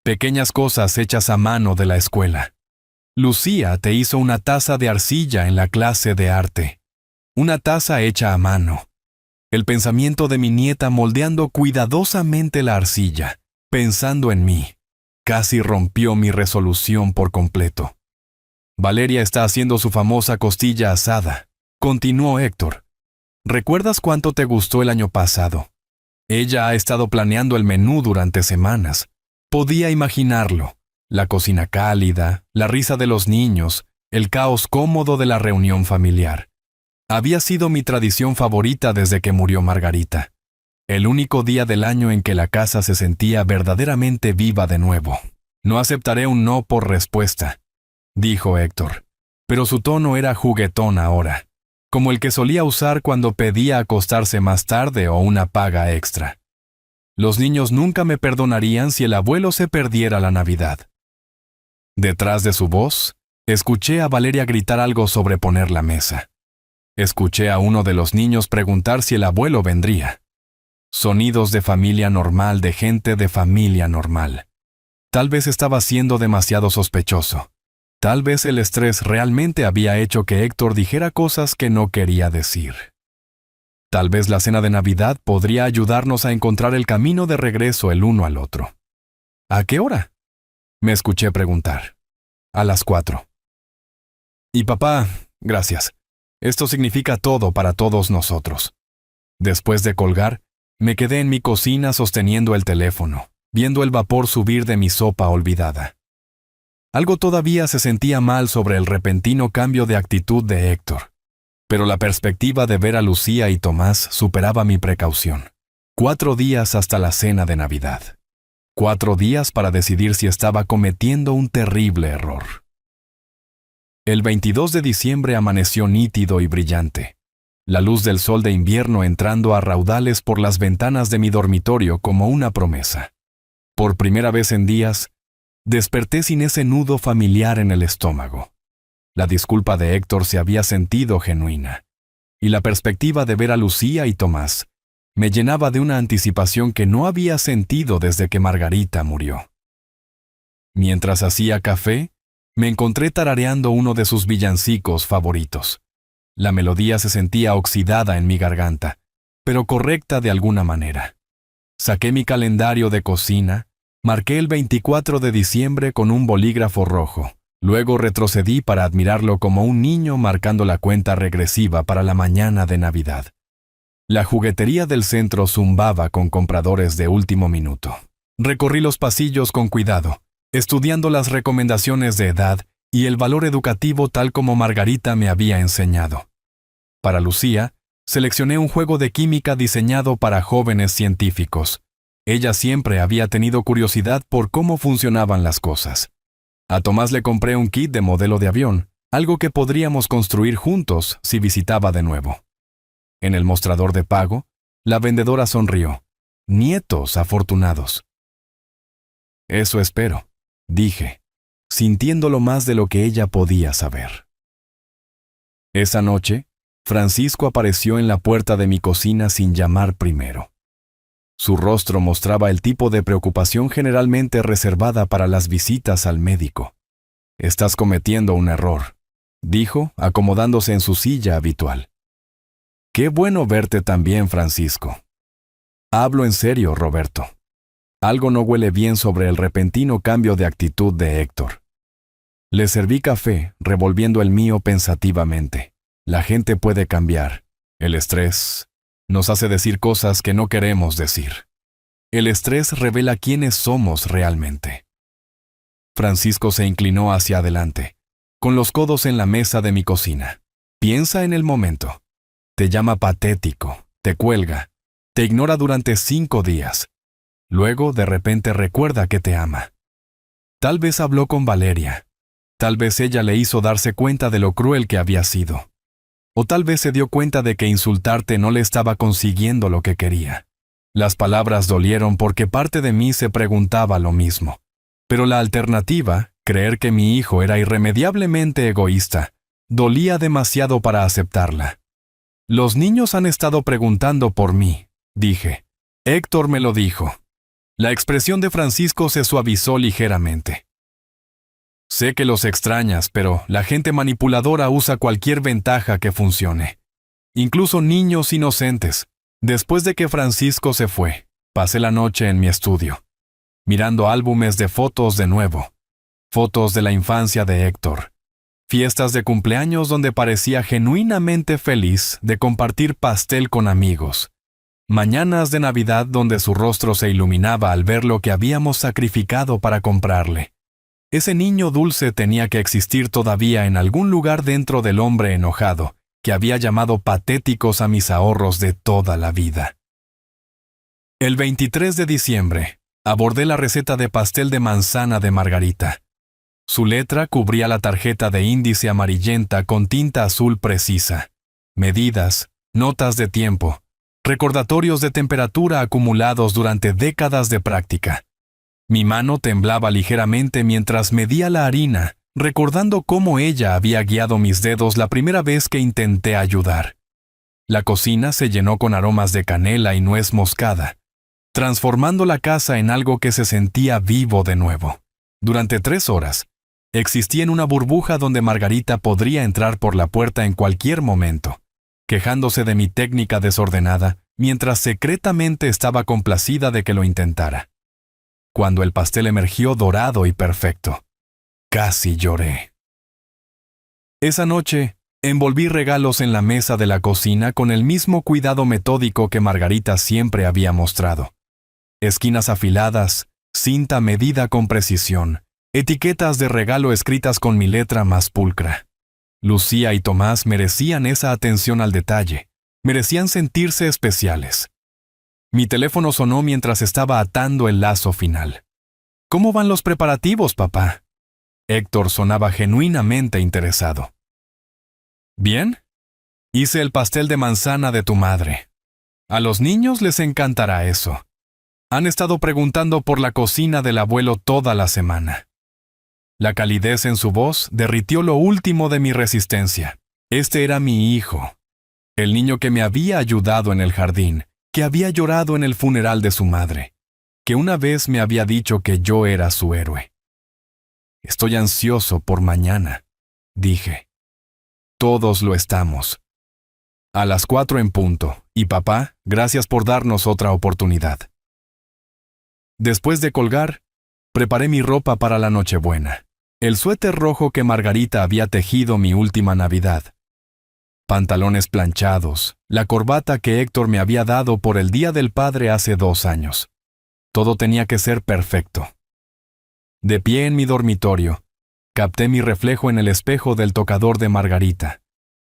Pequeñas cosas hechas a mano de la escuela. Lucía te hizo una taza de arcilla en la clase de arte. Una taza hecha a mano. El pensamiento de mi nieta moldeando cuidadosamente la arcilla, pensando en mí, casi rompió mi resolución por completo. Valeria está haciendo su famosa costilla asada, continuó Héctor. ¿Recuerdas cuánto te gustó el año pasado? Ella ha estado planeando el menú durante semanas. Podía imaginarlo. La cocina cálida, la risa de los niños, el caos cómodo de la reunión familiar. Había sido mi tradición favorita desde que murió Margarita. El único día del año en que la casa se sentía verdaderamente viva de nuevo. No aceptaré un no por respuesta, dijo Héctor. Pero su tono era juguetón ahora, como el que solía usar cuando pedía acostarse más tarde o una paga extra. Los niños nunca me perdonarían si el abuelo se perdiera la Navidad. Detrás de su voz, escuché a Valeria gritar algo sobre poner la mesa. Escuché a uno de los niños preguntar si el abuelo vendría. Sonidos de familia normal, de gente de familia normal. Tal vez estaba siendo demasiado sospechoso. Tal vez el estrés realmente había hecho que Héctor dijera cosas que no quería decir. Tal vez la cena de Navidad podría ayudarnos a encontrar el camino de regreso el uno al otro. ¿A qué hora? Me escuché preguntar. A las 4. Y papá, gracias. Esto significa todo para todos nosotros. Después de colgar, me quedé en mi cocina sosteniendo el teléfono, viendo el vapor subir de mi sopa olvidada. Algo todavía se sentía mal sobre el repentino cambio de actitud de Héctor, pero la perspectiva de ver a Lucía y Tomás superaba mi precaución. 4 días hasta la cena de Navidad. 4 días para decidir si estaba cometiendo un terrible error. El 22 de diciembre amaneció nítido y brillante. La luz del sol de invierno entrando a raudales por las ventanas de mi dormitorio como una promesa. Por primera vez en días, desperté sin ese nudo familiar en el estómago. La disculpa de Héctor se había sentido genuina, y la perspectiva de ver a Lucía y Tomás me llenaba de una anticipación que no había sentido desde que Margarita murió. Mientras hacía café, me encontré tarareando uno de sus villancicos favoritos. La melodía se sentía oxidada en mi garganta, pero correcta de alguna manera. Saqué mi calendario de cocina, marqué el 24 de diciembre con un bolígrafo rojo. Luego retrocedí para admirarlo como un niño marcando la cuenta regresiva para la mañana de Navidad. La juguetería del centro zumbaba con compradores de último minuto. Recorrí los pasillos con cuidado, estudiando las recomendaciones de edad y el valor educativo tal como Margarita me había enseñado. Para Lucía, seleccioné un juego de química diseñado para jóvenes científicos. Ella siempre había tenido curiosidad por cómo funcionaban las cosas. A Tomás le compré un kit de modelo de avión, algo que podríamos construir juntos si visitaba de nuevo. En el mostrador de pago, la vendedora sonrió. Nietos afortunados. Eso espero, dije, sintiéndolo más de lo que ella podía saber. Esa noche, Francisco apareció en la puerta de mi cocina sin llamar primero. Su rostro mostraba el tipo de preocupación generalmente reservada para las visitas al médico. «Estás cometiendo un error», dijo, acomodándose en su silla habitual. «Qué bueno verte tan bien, Francisco». «Hablo en serio, Roberto. Algo no huele bien sobre el repentino cambio de actitud de Héctor». Le serví café, revolviendo el mío pensativamente. La gente puede cambiar. El estrés nos hace decir cosas que no queremos decir. El estrés revela quiénes somos realmente. Francisco se inclinó hacia adelante, con los codos en la mesa de mi cocina. Piensa en el momento. Te llama patético, te cuelga, te ignora durante 5 días. Luego, de repente, recuerda que te ama. Tal vez habló con Valeria. Tal vez ella le hizo darse cuenta de lo cruel que había sido. O tal vez se dio cuenta de que insultarte no le estaba consiguiendo lo que quería. Las palabras dolieron porque parte de mí se preguntaba lo mismo. Pero la alternativa, creer que mi hijo era irremediablemente egoísta, dolía demasiado para aceptarla. Los niños han estado preguntando por mí, dije. Héctor me lo dijo. La expresión de Francisco se suavizó ligeramente. Sé que los extrañas, pero la gente manipuladora usa cualquier ventaja que funcione. Incluso niños inocentes. Después de que Francisco se fue, pasé la noche en mi estudio, mirando álbumes de fotos de nuevo. Fotos de la infancia de Héctor. Fiestas de cumpleaños donde parecía genuinamente feliz de compartir pastel con amigos. Mañanas de Navidad donde su rostro se iluminaba al ver lo que habíamos sacrificado para comprarle. Ese niño dulce tenía que existir todavía en algún lugar dentro del hombre enojado, que había llamado patéticos a mis ahorros de toda la vida. El 23 de diciembre, abordé la receta de pastel de manzana de Margarita. Su letra cubría la tarjeta de índice amarillenta con tinta azul precisa. Medidas, notas de tiempo, recordatorios de temperatura acumulados durante décadas de práctica. Mi mano temblaba ligeramente mientras medía la harina, recordando cómo ella había guiado mis dedos la primera vez que intenté ayudar. La cocina se llenó con aromas de canela y nuez moscada, transformando la casa en algo que se sentía vivo de nuevo. Durante 3 horas, existí en una burbuja donde Margarita podría entrar por la puerta en cualquier momento, quejándose de mi técnica desordenada, mientras secretamente estaba complacida de que lo intentara. Cuando el pastel emergió dorado y perfecto, casi lloré. Esa noche, envolví regalos en la mesa de la cocina con el mismo cuidado metódico que Margarita siempre había mostrado. Esquinas afiladas, cinta medida con precisión, etiquetas de regalo escritas con mi letra más pulcra. Lucía y Tomás merecían esa atención al detalle, merecían sentirse especiales. Mi teléfono sonó mientras estaba atando el lazo final. ¿Cómo van los preparativos, papá? Héctor sonaba genuinamente interesado. ¿Bien? Hice el pastel de manzana de tu madre. A los niños les encantará eso. Han estado preguntando por la cocina del abuelo toda la semana. La calidez en su voz derritió lo último de mi resistencia. Este era mi hijo, el niño que me había ayudado en el jardín, que había llorado en el funeral de su madre, que una vez me había dicho que yo era su héroe. Estoy ansioso por mañana, dije. Todos lo estamos. A las 4 en punto, y papá, gracias por darnos otra oportunidad. Después de colgar, preparé mi ropa para la Nochebuena. El suéter rojo que Margarita había tejido mi última Navidad. Pantalones planchados, la corbata que Héctor me había dado por el Día del Padre hace 2 años. Todo tenía que ser perfecto. De pie en mi dormitorio, capté mi reflejo en el espejo del tocador de Margarita.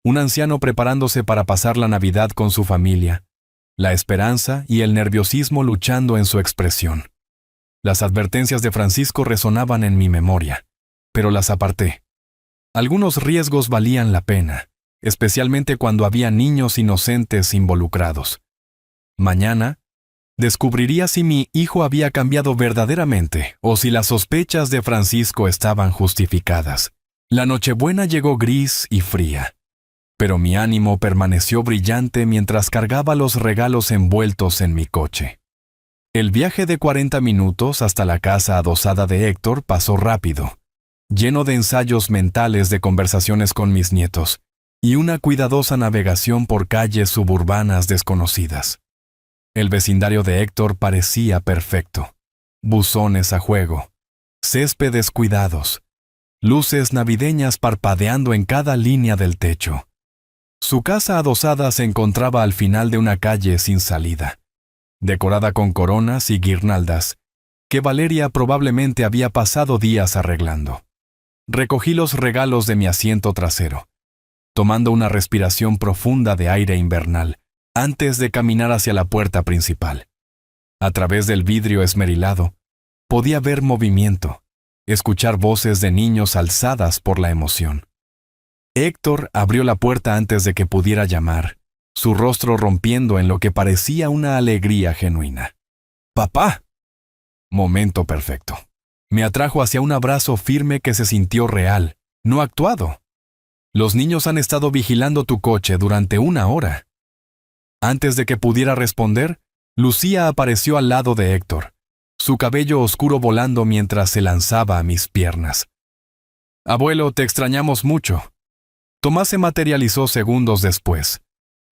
Un anciano preparándose para pasar la Navidad con su familia. La esperanza y el nerviosismo luchando en su expresión. Las advertencias de Francisco resonaban en mi memoria. pero las aparté. Algunos riesgos valían la pena, especialmente cuando había niños inocentes involucrados. Mañana, descubriría si mi hijo había cambiado verdaderamente o si las sospechas de Francisco estaban justificadas. La Nochebuena llegó gris y fría, pero mi ánimo permaneció brillante mientras cargaba los regalos envueltos en mi coche. El viaje de 40 minutos hasta la casa adosada de Héctor pasó rápido, lleno de ensayos mentales de conversaciones con mis nietos y una cuidadosa navegación por calles suburbanas desconocidas. El vecindario de Héctor parecía perfecto. Buzones a juego, céspedes cuidados, luces navideñas parpadeando en cada línea del techo. Su casa adosada se encontraba al final de una calle sin salida, decorada con coronas y guirnaldas, que Valeria probablemente había pasado días arreglando. Recogí los regalos de mi asiento trasero, tomando una respiración profunda de aire invernal, antes de caminar hacia la puerta principal. A través del vidrio esmerilado, podía ver movimiento, escuchar voces de niños alzadas por la emoción. Héctor abrió la puerta antes de que pudiera llamar, su rostro rompiendo en lo que parecía una alegría genuina. ¡Papá! Momento perfecto. Me atrajo hacia un abrazo firme que se sintió real, no actuado. Los niños han estado vigilando tu coche durante 1 hora. Antes de que pudiera responder, Lucía apareció al lado de Héctor, su cabello oscuro volando mientras se lanzaba a mis piernas. Abuelo, te extrañamos mucho. Tomás se materializó segundos después,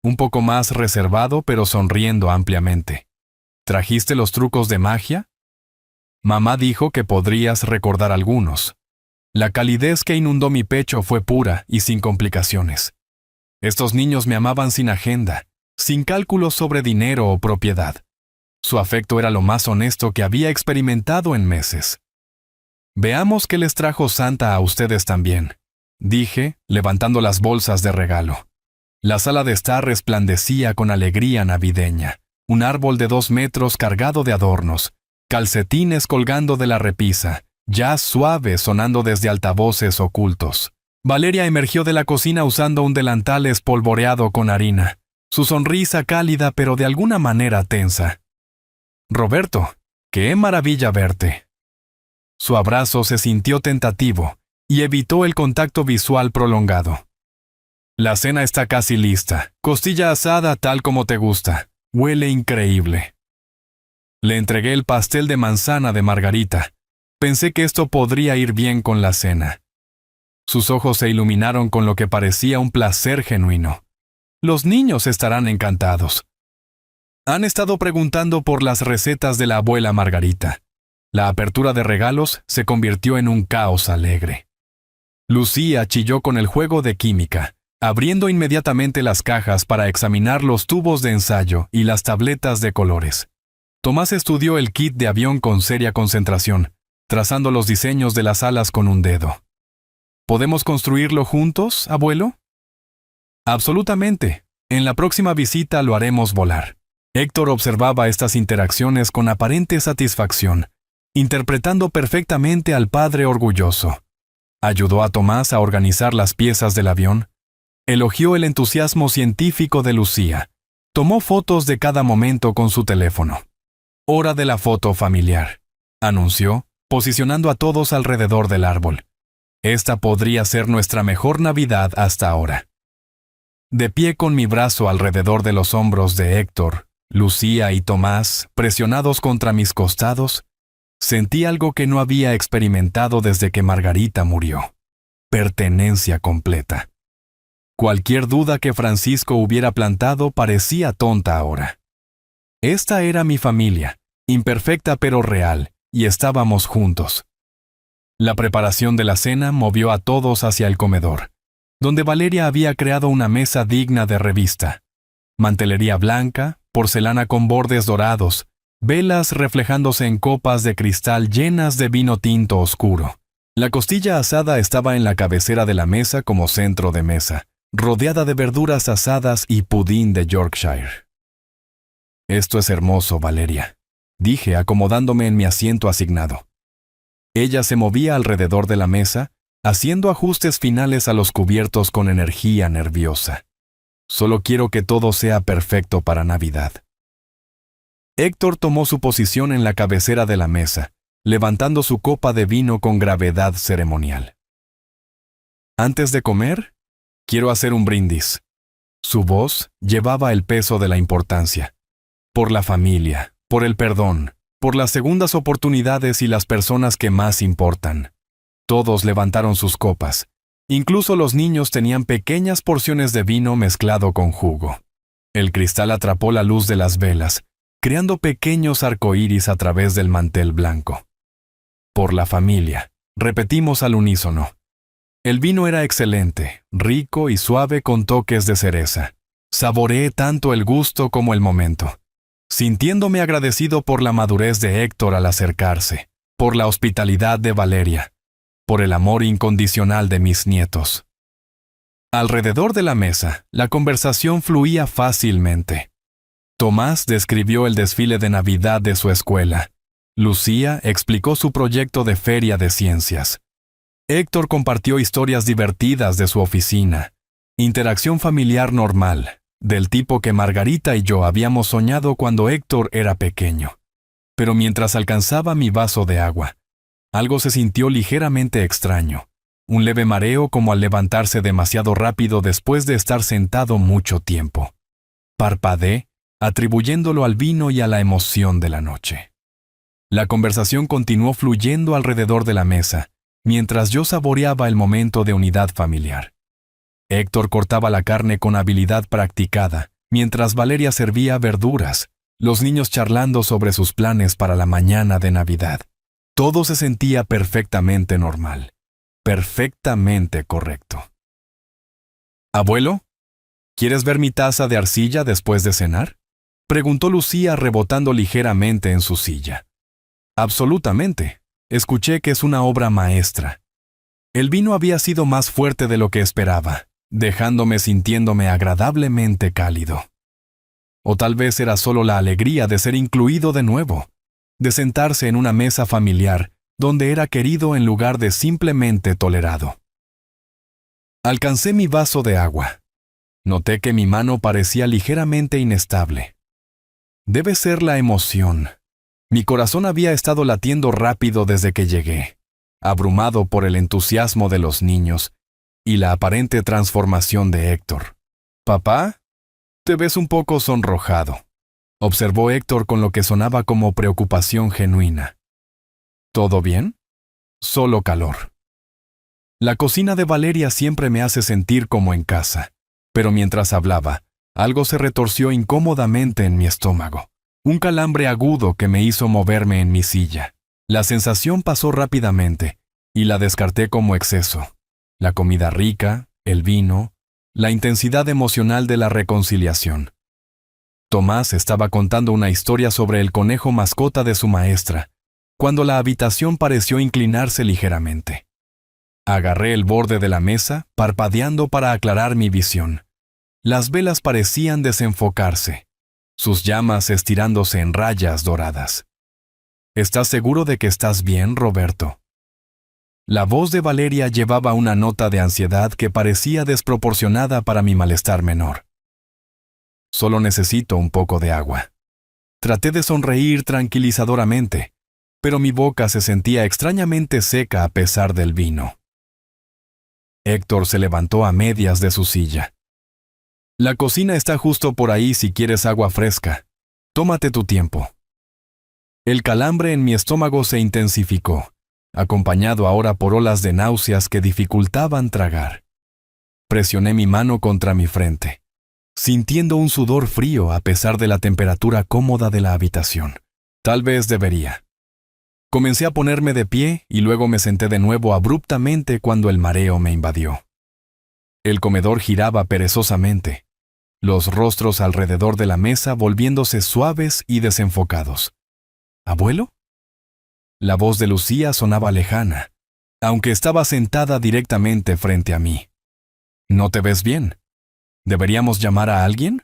un poco más reservado pero sonriendo ampliamente. ¿Trajiste los trucos de magia? Mamá dijo que podrías recordar algunos. La calidez que inundó mi pecho fue pura y sin complicaciones. Estos niños me amaban sin agenda, sin cálculos sobre dinero o propiedad. Su afecto era lo más honesto que había experimentado en meses. Veamos qué les trajo Santa a ustedes también, dije, levantando las bolsas de regalo. La sala de estar resplandecía con alegría navideña. Un árbol de 2 metros cargado de adornos, calcetines colgando de la repisa, jazz suave sonando desde altavoces ocultos. Valeria emergió de la cocina usando un delantal espolvoreado con harina, su sonrisa cálida pero de alguna manera tensa. Roberto, qué maravilla verte. Su abrazo se sintió tentativo y evitó el contacto visual prolongado. La cena está casi lista, costilla asada tal como te gusta, huele increíble. Le entregué el pastel de manzana de Margarita. Pensé que esto podría ir bien con la cena. Sus ojos se iluminaron con lo que parecía un placer genuino. Los niños estarán encantados. Han estado preguntando por las recetas de la abuela Margarita. La apertura de regalos se convirtió en un caos alegre. Lucía chilló con el juego de química, abriendo inmediatamente las cajas para examinar los tubos de ensayo y las tabletas de colores. Tomás estudió el kit de avión con seria concentración, trazando los diseños de las alas con un dedo. ¿Podemos construirlo juntos, abuelo? Absolutamente. En la próxima visita lo haremos volar. Héctor observaba estas interacciones con aparente satisfacción, interpretando perfectamente al padre orgulloso. Ayudó a Tomás a organizar las piezas del avión, elogió el entusiasmo científico de Lucía, tomó fotos de cada momento con su teléfono. Hora de la foto familiar, anunció, posicionando a todos alrededor del árbol. Esta podría ser nuestra mejor Navidad hasta ahora. De pie con mi brazo alrededor de los hombros de Héctor, Lucía y Tomás, presionados contra mis costados, sentí algo que no había experimentado desde que Margarita murió. Pertenencia completa. Cualquier duda que Francisco hubiera plantado parecía tonta ahora. Esta era mi familia, imperfecta pero real, y estábamos juntos. La preparación de la cena movió a todos hacia el comedor, donde Valeria había creado una mesa digna de revista. Mantelería blanca, porcelana con bordes dorados, velas reflejándose en copas de cristal llenas de vino tinto oscuro. La costilla asada estaba en la cabecera de la mesa como centro de mesa, rodeada de verduras asadas y pudín de Yorkshire. Esto es hermoso, Valeria, dije acomodándome en mi asiento asignado. Ella se movía alrededor de la mesa, haciendo ajustes finales a los cubiertos con energía nerviosa. Solo quiero que todo sea perfecto para Navidad. Héctor tomó su posición en la cabecera de la mesa, levantando su copa de vino con gravedad ceremonial. Antes de comer, quiero hacer un brindis. Su voz llevaba el peso de la importancia. Por la familia, por el perdón, por las segundas oportunidades y las personas que más importan. Todos levantaron sus copas. Incluso los niños tenían pequeñas porciones de vino mezclado con jugo. El cristal atrapó la luz de las velas, creando pequeños arcoíris a través del mantel blanco. Por la familia, repetimos al unísono. El vino era excelente, rico y suave con toques de cereza. Saboreé tanto el gusto como el momento, sintiéndome agradecido por la madurez de Héctor al acercarse, por la hospitalidad de Valeria, por el amor incondicional de mis nietos. Alrededor de la mesa, la conversación fluía fácilmente. Tomás describió el desfile de Navidad de su escuela. Lucía explicó su proyecto de feria de ciencias. Héctor compartió historias divertidas de su oficina. Interacción familiar normal, del tipo que Margarita y yo habíamos soñado cuando Héctor era pequeño. Pero mientras alcanzaba mi vaso de agua, algo se sintió ligeramente extraño. Un leve mareo como al levantarse demasiado rápido después de estar sentado mucho tiempo. Parpadeé, atribuyéndolo al vino y a la emoción de la noche. La conversación continuó fluyendo alrededor de la mesa, mientras yo saboreaba el momento de unidad familiar. Héctor cortaba la carne con habilidad practicada, mientras Valeria servía verduras, los niños charlando sobre sus planes para la mañana de Navidad. Todo se sentía perfectamente normal, perfectamente correcto. «Abuelo, ¿quieres ver mi taza de arcilla después de cenar?», preguntó Lucía rebotando ligeramente en su silla. «Absolutamente. Escuché que es una obra maestra». El vino había sido más fuerte de lo que esperaba, dejándome sintiéndome agradablemente cálido. O tal vez era solo la alegría de ser incluido de nuevo, de sentarse en una mesa familiar donde era querido en lugar de simplemente tolerado. Alcancé mi vaso de agua. Noté que mi mano parecía ligeramente inestable. Debe ser la emoción. Mi corazón había estado latiendo rápido desde que llegué, abrumado por el entusiasmo de los niños y la aparente transformación de Héctor. «Papá, te ves un poco sonrojado», observó Héctor con lo que sonaba como preocupación genuina. «¿Todo bien?» «Solo calor». La cocina de Valeria siempre me hace sentir como en casa, pero mientras hablaba, algo se retorció incómodamente en mi estómago. Un calambre agudo que me hizo moverme en mi silla. La sensación pasó rápidamente y la descarté como exceso. La comida rica, el vino, la intensidad emocional de la reconciliación. Tomás estaba contando una historia sobre el conejo mascota de su maestra, cuando la habitación pareció inclinarse ligeramente. Agarré el borde de la mesa, parpadeando para aclarar mi visión. Las velas parecían desenfocarse, sus llamas estirándose en rayas doradas. «¿Estás seguro de que estás bien, Roberto?». La voz de Valeria llevaba una nota de ansiedad que parecía desproporcionada para mi malestar menor. «Solo necesito un poco de agua». Traté de sonreír tranquilizadoramente, pero mi boca se sentía extrañamente seca a pesar del vino. Héctor se levantó a medias de su silla. «La cocina está justo por ahí si quieres agua fresca. Tómate tu tiempo». El calambre en mi estómago se intensificó, acompañado ahora por olas de náuseas que dificultaban tragar. Presioné mi mano contra mi frente, sintiendo un sudor frío a pesar de la temperatura cómoda de la habitación. Tal vez debería. Comencé a ponerme de pie y luego me senté de nuevo abruptamente cuando el mareo me invadió. El comedor giraba perezosamente, los rostros alrededor de la mesa volviéndose suaves y desenfocados. «¿Abuelo?». La voz de Lucía sonaba lejana, aunque estaba sentada directamente frente a mí. «¿No te ves bien? ¿Deberíamos llamar a alguien?»,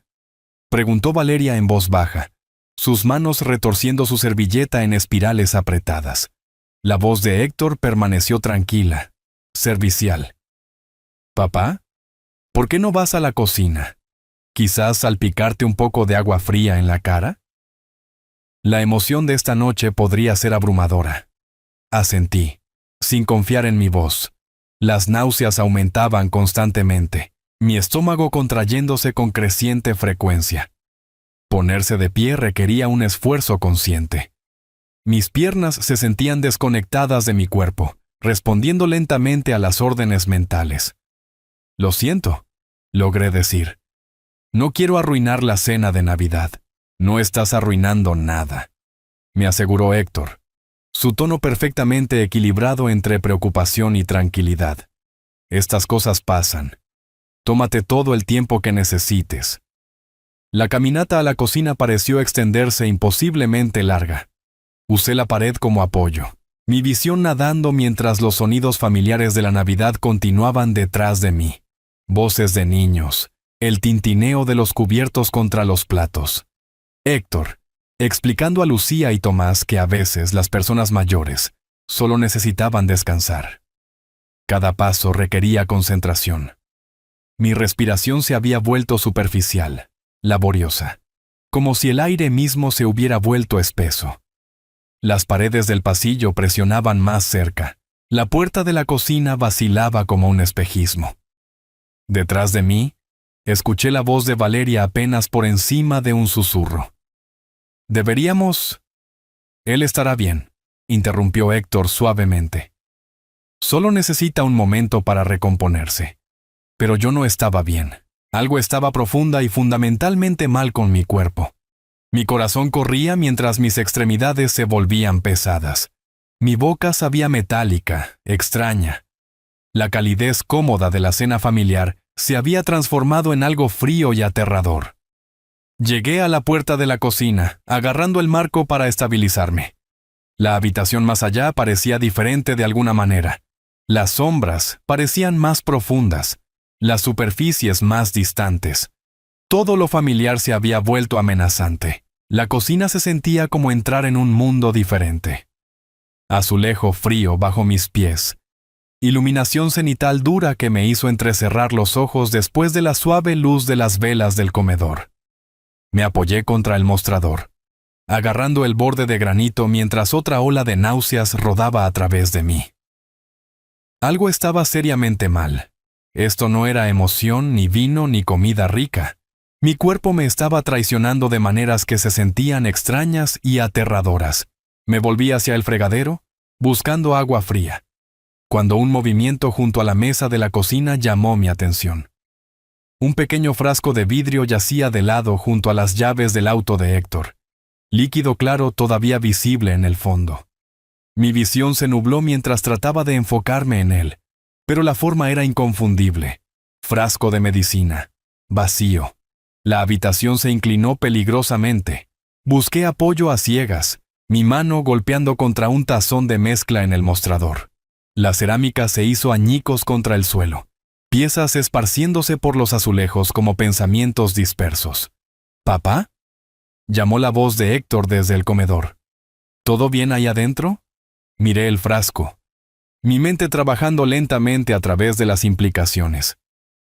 preguntó Valeria en voz baja, sus manos retorciendo su servilleta en espirales apretadas. La voz de Héctor permaneció tranquila, servicial. «Papá, ¿por qué no vas a la cocina? ¿Quizás salpicarte un poco de agua fría en la cara?» La emoción de esta noche podría ser abrumadora. Asentí, sin confiar en mi voz. Las náuseas aumentaban constantemente, mi estómago contrayéndose con creciente frecuencia. Ponerse de pie requería un esfuerzo consciente. Mis piernas se sentían desconectadas de mi cuerpo, respondiendo lentamente a las órdenes mentales. «Lo siento», logré decir. «No quiero arruinar la cena de Navidad». «No estás arruinando nada», me aseguró Héctor, su tono perfectamente equilibrado entre preocupación y tranquilidad. «Estas cosas pasan. Tómate todo el tiempo que necesites». La caminata a la cocina pareció extenderse imposiblemente larga. Usé la pared como apoyo, mi visión nadando mientras los sonidos familiares de la Navidad continuaban detrás de mí. Voces de niños, el tintineo de los cubiertos contra los platos. Héctor, explicando a Lucía y Tomás que a veces las personas mayores solo necesitaban descansar. Cada paso requería concentración. Mi respiración se había vuelto superficial, laboriosa, como si el aire mismo se hubiera vuelto espeso. Las paredes del pasillo presionaban más cerca. La puerta de la cocina vacilaba como un espejismo. Detrás de mí, escuché la voz de Valeria apenas por encima de un susurro. «Deberíamos...» «Él estará bien», interrumpió Héctor suavemente. «Solo necesita un momento para recomponerse». Pero yo no estaba bien. Algo estaba profunda y fundamentalmente mal con mi cuerpo. Mi corazón corría mientras mis extremidades se volvían pesadas. Mi boca sabía metálica, extraña. La calidez cómoda de la cena familiar se había transformado en algo frío y aterrador. Llegué a la puerta de la cocina, agarrando el marco para estabilizarme. La habitación más allá parecía diferente de alguna manera. Las sombras parecían más profundas, las superficies más distantes. Todo lo familiar se había vuelto amenazante. La cocina se sentía como entrar en un mundo diferente. Azulejo frío bajo mis pies. Iluminación cenital dura que me hizo entrecerrar los ojos después de la suave luz de las velas del comedor. Me apoyé contra el mostrador, agarrando el borde de granito mientras otra ola de náuseas rodaba a través de mí. Algo estaba seriamente mal. Esto no era emoción, ni vino, ni comida rica. Mi cuerpo me estaba traicionando de maneras que se sentían extrañas y aterradoras. Me volví hacia el fregadero, buscando agua fría, cuando un movimiento junto a la mesa de la cocina llamó mi atención. Un pequeño frasco de vidrio yacía de lado junto a las llaves del auto de Héctor, líquido claro todavía visible en el fondo. Mi visión se nubló mientras trataba de enfocarme en él, pero la forma era inconfundible. Frasco de medicina, vacío. La habitación se inclinó peligrosamente. Busqué apoyo a ciegas, mi mano golpeando contra un tazón de mezcla en el mostrador. La cerámica se hizo añicos contra el suelo, piezas esparciéndose por los azulejos como pensamientos dispersos. «¿Papá?», llamó la voz de Héctor desde el comedor. «¿Todo bien ahí adentro?». Miré el frasco, mi mente trabajando lentamente a través de las implicaciones.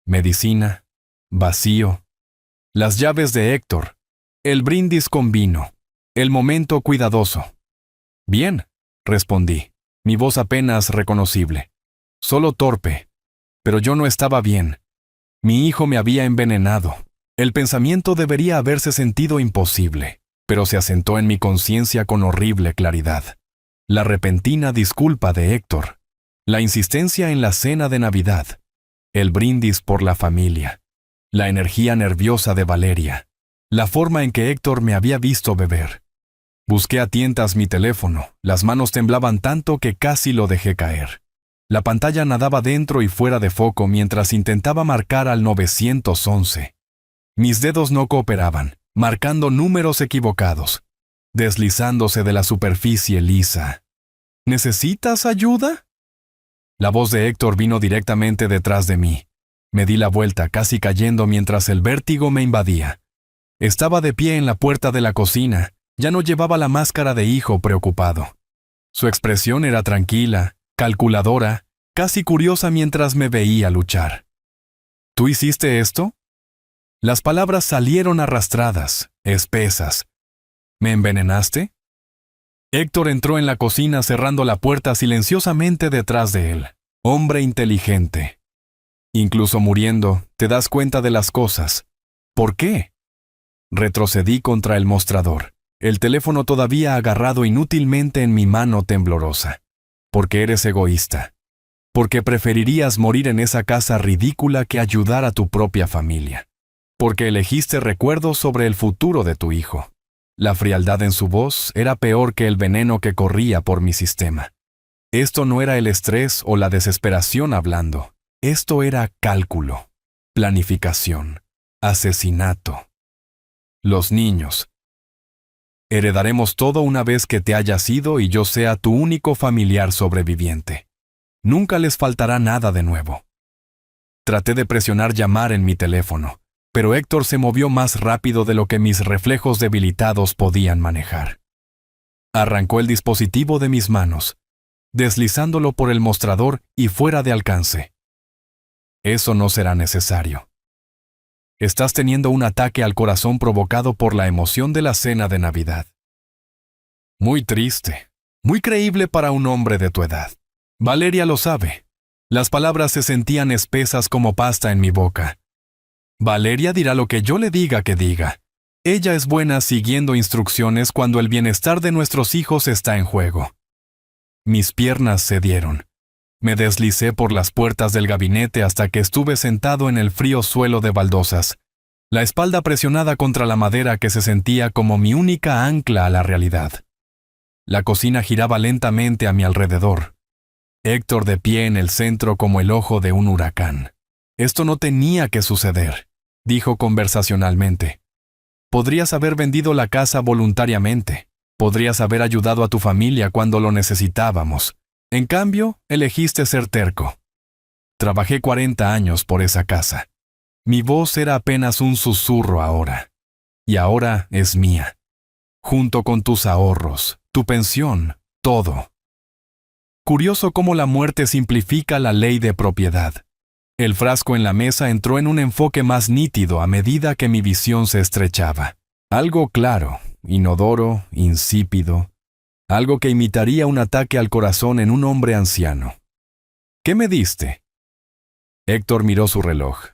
Medicina, vacío, las llaves de Héctor, el brindis con vino, el momento cuidadoso. «Bien», respondí, mi voz apenas reconocible. Solo torpe. Pero yo no estaba bien. Mi hijo me había envenenado. El pensamiento debería haberse sentido imposible, pero se asentó en mi conciencia con horrible claridad. La repentina disculpa de Héctor, la insistencia en la cena de Navidad, el brindis por la familia, la energía nerviosa de Valeria, la forma en que Héctor me había visto beber. Busqué a tientas mi teléfono, las manos temblaban tanto que casi lo dejé caer. La pantalla nadaba dentro y fuera de foco mientras intentaba marcar al 911. Mis dedos no cooperaban, marcando números equivocados, deslizándose de la superficie lisa. «¿Necesitas ayuda?». La voz de Héctor vino directamente detrás de mí. Me di la vuelta, casi cayendo mientras el vértigo me invadía. Estaba de pie en la puerta de la cocina. Ya no llevaba la máscara de hijo preocupado. Su expresión era tranquila, calculadora, casi curiosa mientras me veía luchar. ¿Tú hiciste esto? Las palabras salieron arrastradas, espesas. ¿Me envenenaste? Héctor entró en la cocina cerrando la puerta silenciosamente detrás de él. Hombre inteligente. Incluso muriendo, te das cuenta de las cosas. ¿Por qué? Retrocedí contra el mostrador, el teléfono todavía agarrado inútilmente en mi mano temblorosa. Porque eres egoísta. Porque preferirías morir en esa casa ridícula que ayudar a tu propia familia. Porque elegiste recuerdos sobre el futuro de tu hijo. La frialdad en su voz era peor que el veneno que corría por mi sistema. Esto no era el estrés o la desesperación hablando. Esto era cálculo, planificación, asesinato. Los niños. Heredaremos todo una vez que te hayas ido y yo sea tu único familiar sobreviviente. Nunca les faltará nada de nuevo. Traté de presionar llamar en mi teléfono, pero Héctor se movió más rápido de lo que mis reflejos debilitados podían manejar. Arrancó el dispositivo de mis manos, deslizándolo por el mostrador y fuera de alcance. Eso no será necesario. Estás teniendo un ataque al corazón provocado por la emoción de la cena de Navidad. Muy triste, muy creíble para un hombre de tu edad. Valeria lo sabe. Las palabras se sentían espesas como pasta en mi boca. Valeria dirá lo que yo le diga que diga. Ella es buena siguiendo instrucciones cuando el bienestar de nuestros hijos está en juego. Mis piernas cedieron. Me deslicé por las puertas del gabinete hasta que estuve sentado en el frío suelo de baldosas, la espalda presionada contra la madera que se sentía como mi única ancla a la realidad. La cocina giraba lentamente a mi alrededor. Héctor de pie en el centro como el ojo de un huracán. Esto no tenía que suceder, dijo conversacionalmente. Podrías haber vendido la casa voluntariamente. Podrías haber ayudado a tu familia cuando lo necesitábamos. En cambio, elegiste ser terco. Trabajé 40 años por esa casa. Mi voz era apenas un susurro ahora. Y ahora es mía. Junto con tus ahorros, tu pensión, todo. Curioso cómo la muerte simplifica la ley de propiedad. El frasco en la mesa entró en un enfoque más nítido a medida que mi visión se estrechaba. Algo claro, inodoro, insípido. Algo que imitaría un ataque al corazón en un hombre anciano. ¿Qué me diste? Héctor miró su reloj.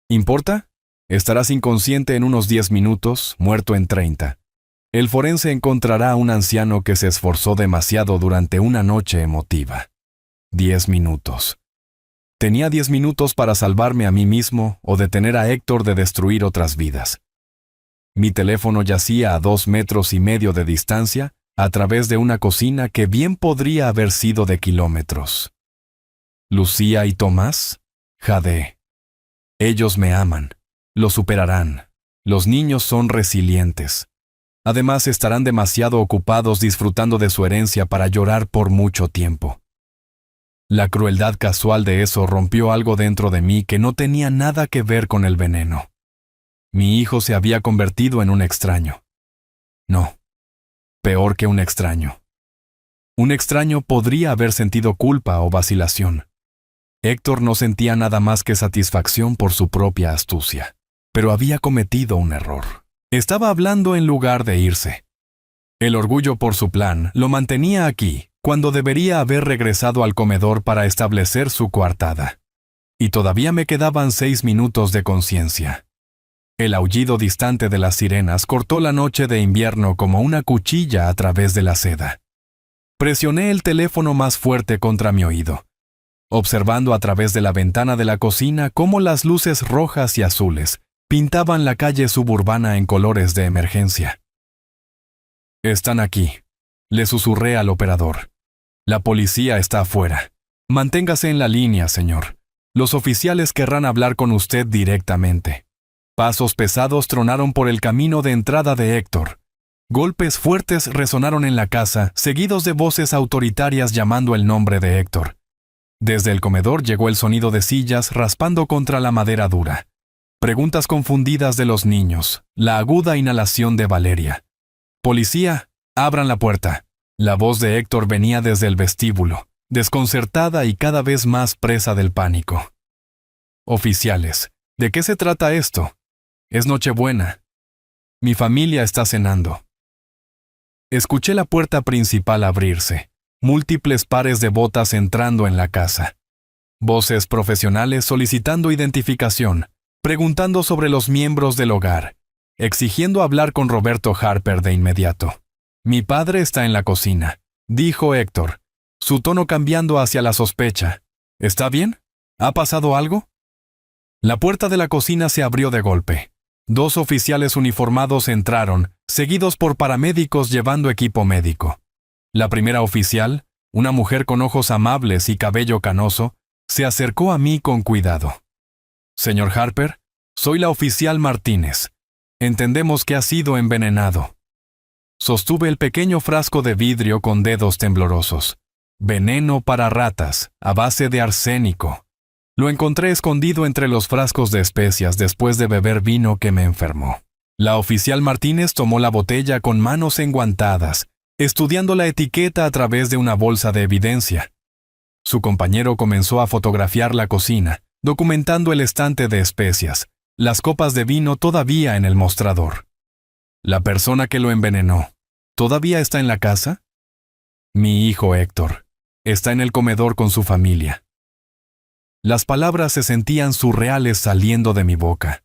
¿Importa? Estarás inconsciente en unos 10 minutos, muerto en 30. El forense encontrará a un anciano que se esforzó demasiado durante una noche emotiva. 10 minutos. Tenía 10 minutos para salvarme a mí mismo o detener a Héctor de destruir otras vidas. Mi teléfono yacía a 2,5 metros de distancia, a través de una cocina que bien podría haber sido de kilómetros. Lucía y Tomás, jadeé. Ellos me aman, lo superarán. Los niños son resilientes. Además, estarán demasiado ocupados disfrutando de su herencia para llorar por mucho tiempo. La crueldad casual de eso rompió algo dentro de mí que no tenía nada que ver con el veneno. Mi hijo se había convertido en un extraño. No, peor que un extraño. Un extraño podría haber sentido culpa o vacilación. Héctor no sentía nada más que satisfacción por su propia astucia, pero había cometido un error. Estaba hablando en lugar de irse. El orgullo por su plan lo mantenía aquí, cuando debería haber regresado al comedor para establecer su coartada. Y todavía me quedaban 6 minutos de conciencia. El aullido distante de las sirenas cortó la noche de invierno como una cuchilla a través de la seda. Presioné el teléfono más fuerte contra mi oído, observando a través de la ventana de la cocina cómo las luces rojas y azules pintaban la calle suburbana en colores de emergencia. «Están aquí», le susurré al operador. «La policía está afuera. Manténgase en la línea, señor. Los oficiales querrán hablar con usted directamente». Pasos pesados tronaron por el camino de entrada de Héctor. Golpes fuertes resonaron en la casa, seguidos de voces autoritarias llamando el nombre de Héctor. Desde el comedor llegó el sonido de sillas raspando contra la madera dura. Preguntas confundidas de los niños, la aguda inhalación de Valeria. «Policía, abran la puerta». La voz de Héctor venía desde el vestíbulo. desconcertada y cada vez más presa del pánico. Oficiales, ¿de qué se trata esto? Es Nochebuena. Mi familia está cenando. Escuché la puerta principal abrirse, múltiples pares de botas entrando en la casa. Voces profesionales solicitando identificación, preguntando sobre los miembros del hogar, exigiendo hablar con Roberto Harper de inmediato. Mi padre está en la cocina, dijo Héctor, su tono cambiando hacia la sospecha. ¿Está bien? ¿Ha pasado algo? La puerta de la cocina se abrió de golpe. 2 oficiales uniformados entraron, seguidos por paramédicos llevando equipo médico. La primera oficial, una mujer con ojos amables y cabello canoso, se acercó a mí con cuidado. Señor Harper, soy la oficial Martínez. Entendemos que ha sido envenenado. Sostuve el pequeño frasco de vidrio con dedos temblorosos. Veneno para ratas, a base de arsénico. Lo encontré escondido entre los frascos de especias después de beber vino que me enfermó. La oficial Martínez tomó la botella con manos enguantadas, estudiando la etiqueta a través de una bolsa de evidencia. Su compañero comenzó a fotografiar la cocina, documentando el estante de especias, las copas de vino todavía en el mostrador. ¿La persona que lo envenenó todavía está en la casa? Mi hijo Héctor está en el comedor con su familia. Las palabras se sentían surreales saliendo de mi boca.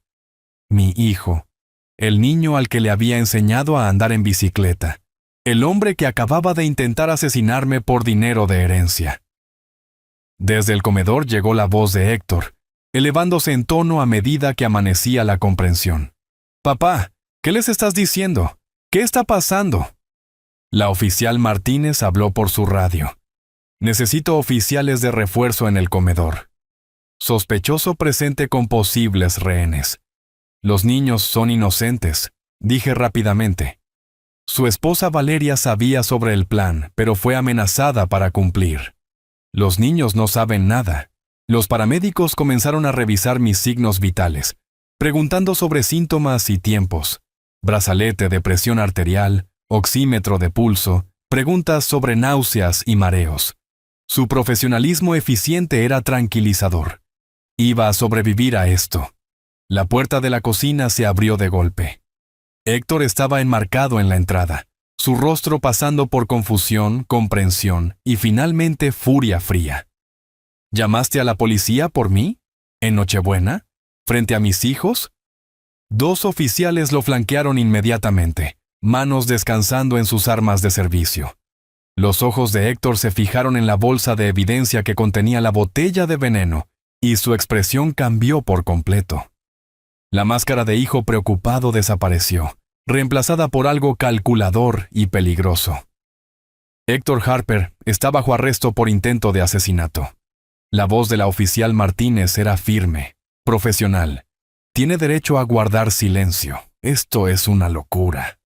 Mi hijo, el niño al que le había enseñado a andar en bicicleta, el hombre que acababa de intentar asesinarme por dinero de herencia. Desde el comedor llegó la voz de Héctor, elevándose en tono a medida que amanecía la comprensión. «Papá, ¿qué les estás diciendo? ¿Qué está pasando?» La oficial Martínez habló por su radio. «Necesito oficiales de refuerzo en el comedor. Sospechoso presente con posibles rehenes. Los niños son inocentes», dije rápidamente. Su esposa Valeria sabía sobre el plan, pero fue amenazada para cumplir. Los niños no saben nada. Los paramédicos comenzaron a revisar mis signos vitales, preguntando sobre síntomas y tiempos. Brazalete de presión arterial, oxímetro de pulso, preguntas sobre náuseas y mareos. Su profesionalismo eficiente era tranquilizador. Iba a sobrevivir a esto. La puerta de la cocina se abrió de golpe. Héctor estaba enmarcado en la entrada, su rostro pasando por confusión, comprensión y finalmente furia fría. ¿Llamaste a la policía por mí? ¿En Nochebuena? ¿Frente a mis hijos? 2 oficiales lo flanquearon inmediatamente, manos descansando en sus armas de servicio. Los ojos de Héctor se fijaron en la bolsa de evidencia que contenía la botella de veneno, y su expresión cambió por completo. La máscara de hijo preocupado desapareció, reemplazada por algo calculador y peligroso. Héctor Harper está bajo arresto por intento de asesinato. La voz de la oficial Martínez era firme, profesional. Tiene derecho a guardar silencio. Esto es una locura.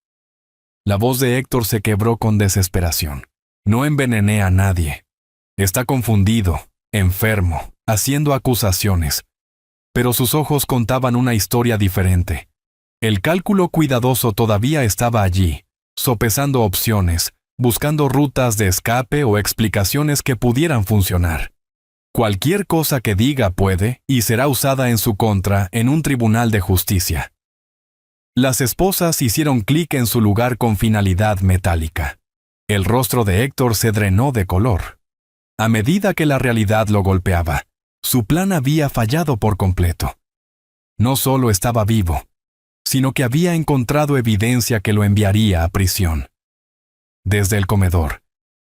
La voz de Héctor se quebró con desesperación. No envenené a nadie. Está confundido, enfermo, haciendo acusaciones. Pero sus ojos contaban una historia diferente. El cálculo cuidadoso todavía estaba allí, sopesando opciones, buscando rutas de escape o explicaciones que pudieran funcionar. Cualquier cosa que diga puede y será usada en su contra en un tribunal de justicia. Las esposas hicieron clic en su lugar con finalidad metálica. El rostro de Héctor se drenó de color. A medida que la realidad lo golpeaba, su plan había fallado por completo. No solo estaba vivo, sino que había encontrado evidencia que lo enviaría a prisión. Desde el comedor,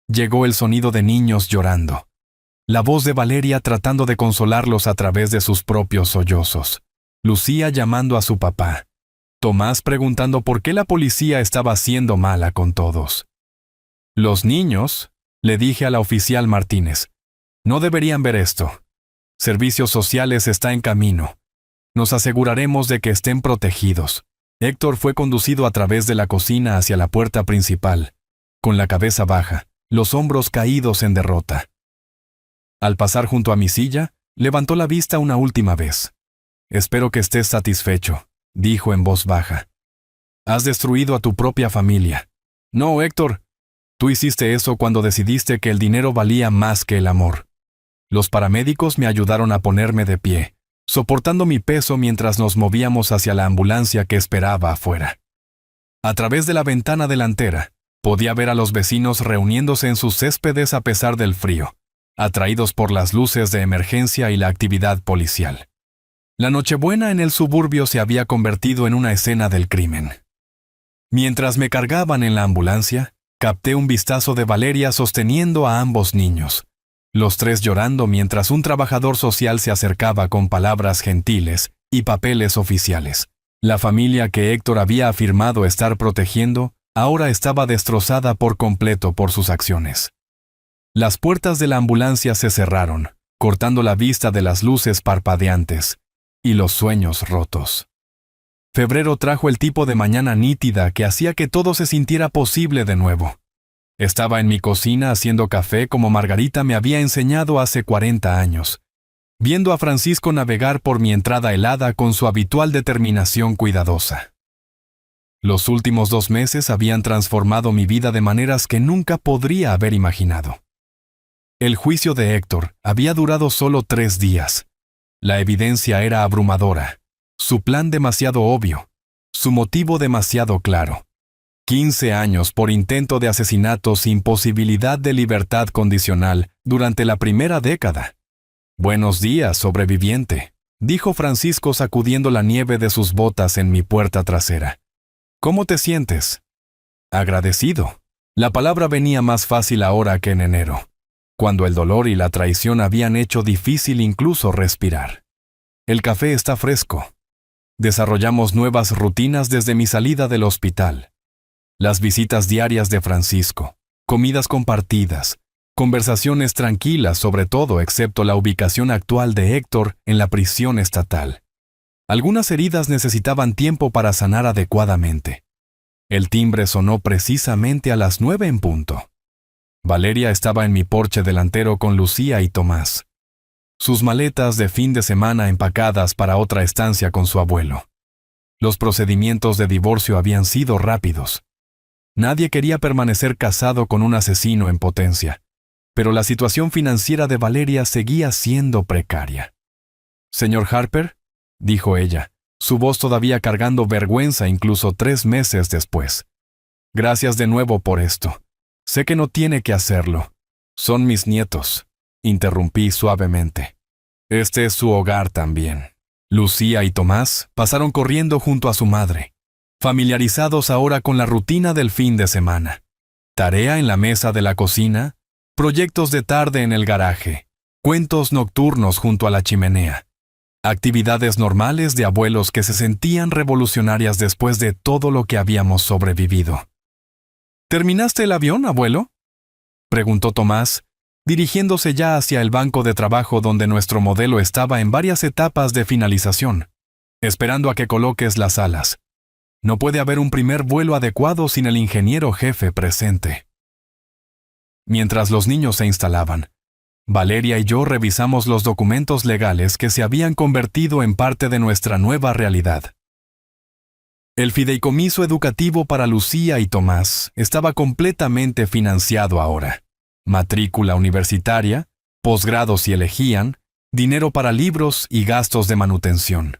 llegó el sonido de niños llorando. La voz de Valeria tratando de consolarlos a través de sus propios sollozos. Lucía llamando a su papá. Tomás preguntando por qué la policía estaba siendo mala con todos. Los niños, le dije a la oficial Martínez, no deberían ver esto. Servicios sociales está en camino. Nos aseguraremos de que estén protegidos. Héctor fue conducido a través de la cocina hacia la puerta principal, con la cabeza baja, los hombros caídos en derrota. Al pasar junto a mi silla, levantó la vista una última vez. «Espero que estés satisfecho», dijo en voz baja. «Has destruido a tu propia familia». «No, Héctor, Tú hiciste eso cuando decidiste que el dinero valía más que el amor. Los paramédicos me ayudaron a ponerme de pie, soportando mi peso mientras nos movíamos hacia la ambulancia que esperaba afuera. A través de la ventana delantera, podía ver a los vecinos reuniéndose en sus céspedes a pesar del frío, atraídos por las luces de emergencia y la actividad policial. La Nochebuena en el suburbio se había convertido en una escena del crimen. Mientras me cargaban en la ambulancia, capté un vistazo de Valeria sosteniendo a ambos niños, los tres llorando mientras un trabajador social se acercaba con palabras gentiles y papeles oficiales. La familia que Héctor había afirmado estar protegiendo ahora estaba destrozada por completo por sus acciones. Las puertas de la ambulancia se cerraron, cortando la vista de las luces parpadeantes y los sueños rotos. Febrero trajo el tipo de mañana nítida que hacía que todo se sintiera posible de nuevo. Estaba en mi cocina haciendo café como Margarita me había enseñado hace 40 años, viendo a Francisco navegar por mi entrada helada con su habitual determinación cuidadosa. Los últimos 2 meses habían transformado mi vida de maneras que nunca podría haber imaginado. El juicio de Héctor había durado solo 3 días. La evidencia era abrumadora, su plan demasiado obvio, su motivo demasiado claro. 15 años por intento de asesinato sin posibilidad de libertad condicional durante la primera década. «Buenos días, sobreviviente», dijo Francisco sacudiendo la nieve de sus botas en mi puerta trasera. «¿Cómo te sientes?» «Agradecido». La palabra venía más fácil ahora que en enero, cuando el dolor y la traición habían hecho difícil incluso respirar. «El café está fresco». Desarrollamos nuevas rutinas desde mi salida del hospital. Las visitas diarias de Francisco, comidas compartidas, conversaciones tranquilas sobre todo excepto la ubicación actual de Héctor en la prisión estatal. Algunas heridas necesitaban tiempo para sanar adecuadamente. El timbre sonó precisamente a las 9 en punto. Valeria estaba en mi porche delantero con Lucía y Tomás. Sus maletas de fin de semana empacadas para otra estancia con su abuelo. Los procedimientos de divorcio habían sido rápidos. Nadie quería permanecer casado con un asesino en potencia, pero la situación financiera de Valeria seguía siendo precaria. «Señor Harper», dijo ella, su voz todavía cargando vergüenza incluso 3 meses después. «Gracias de nuevo por esto. Sé que no tiene que hacerlo. Son mis nietos», interrumpí suavemente. «Este es su hogar también». Lucía y Tomás pasaron corriendo junto a su madre, familiarizados ahora con la rutina del fin de semana. Tarea en la mesa de la cocina, proyectos de tarde en el garaje, cuentos nocturnos junto a la chimenea. Actividades normales de abuelos que se sentían revolucionarias después de todo lo que habíamos sobrevivido. «¿Terminaste el avión, abuelo?», preguntó Tomás, dirigiéndose ya hacia el banco de trabajo donde nuestro modelo estaba en varias etapas de finalización, esperando a que coloques las alas. No puede haber un primer vuelo adecuado sin el ingeniero jefe presente. Mientras los niños se instalaban, Valeria y yo revisamos los documentos legales que se habían convertido en parte de nuestra nueva realidad. El fideicomiso educativo para Lucía y Tomás estaba completamente financiado ahora. Matrícula universitaria, posgrados si elegían, dinero para libros y gastos de manutención.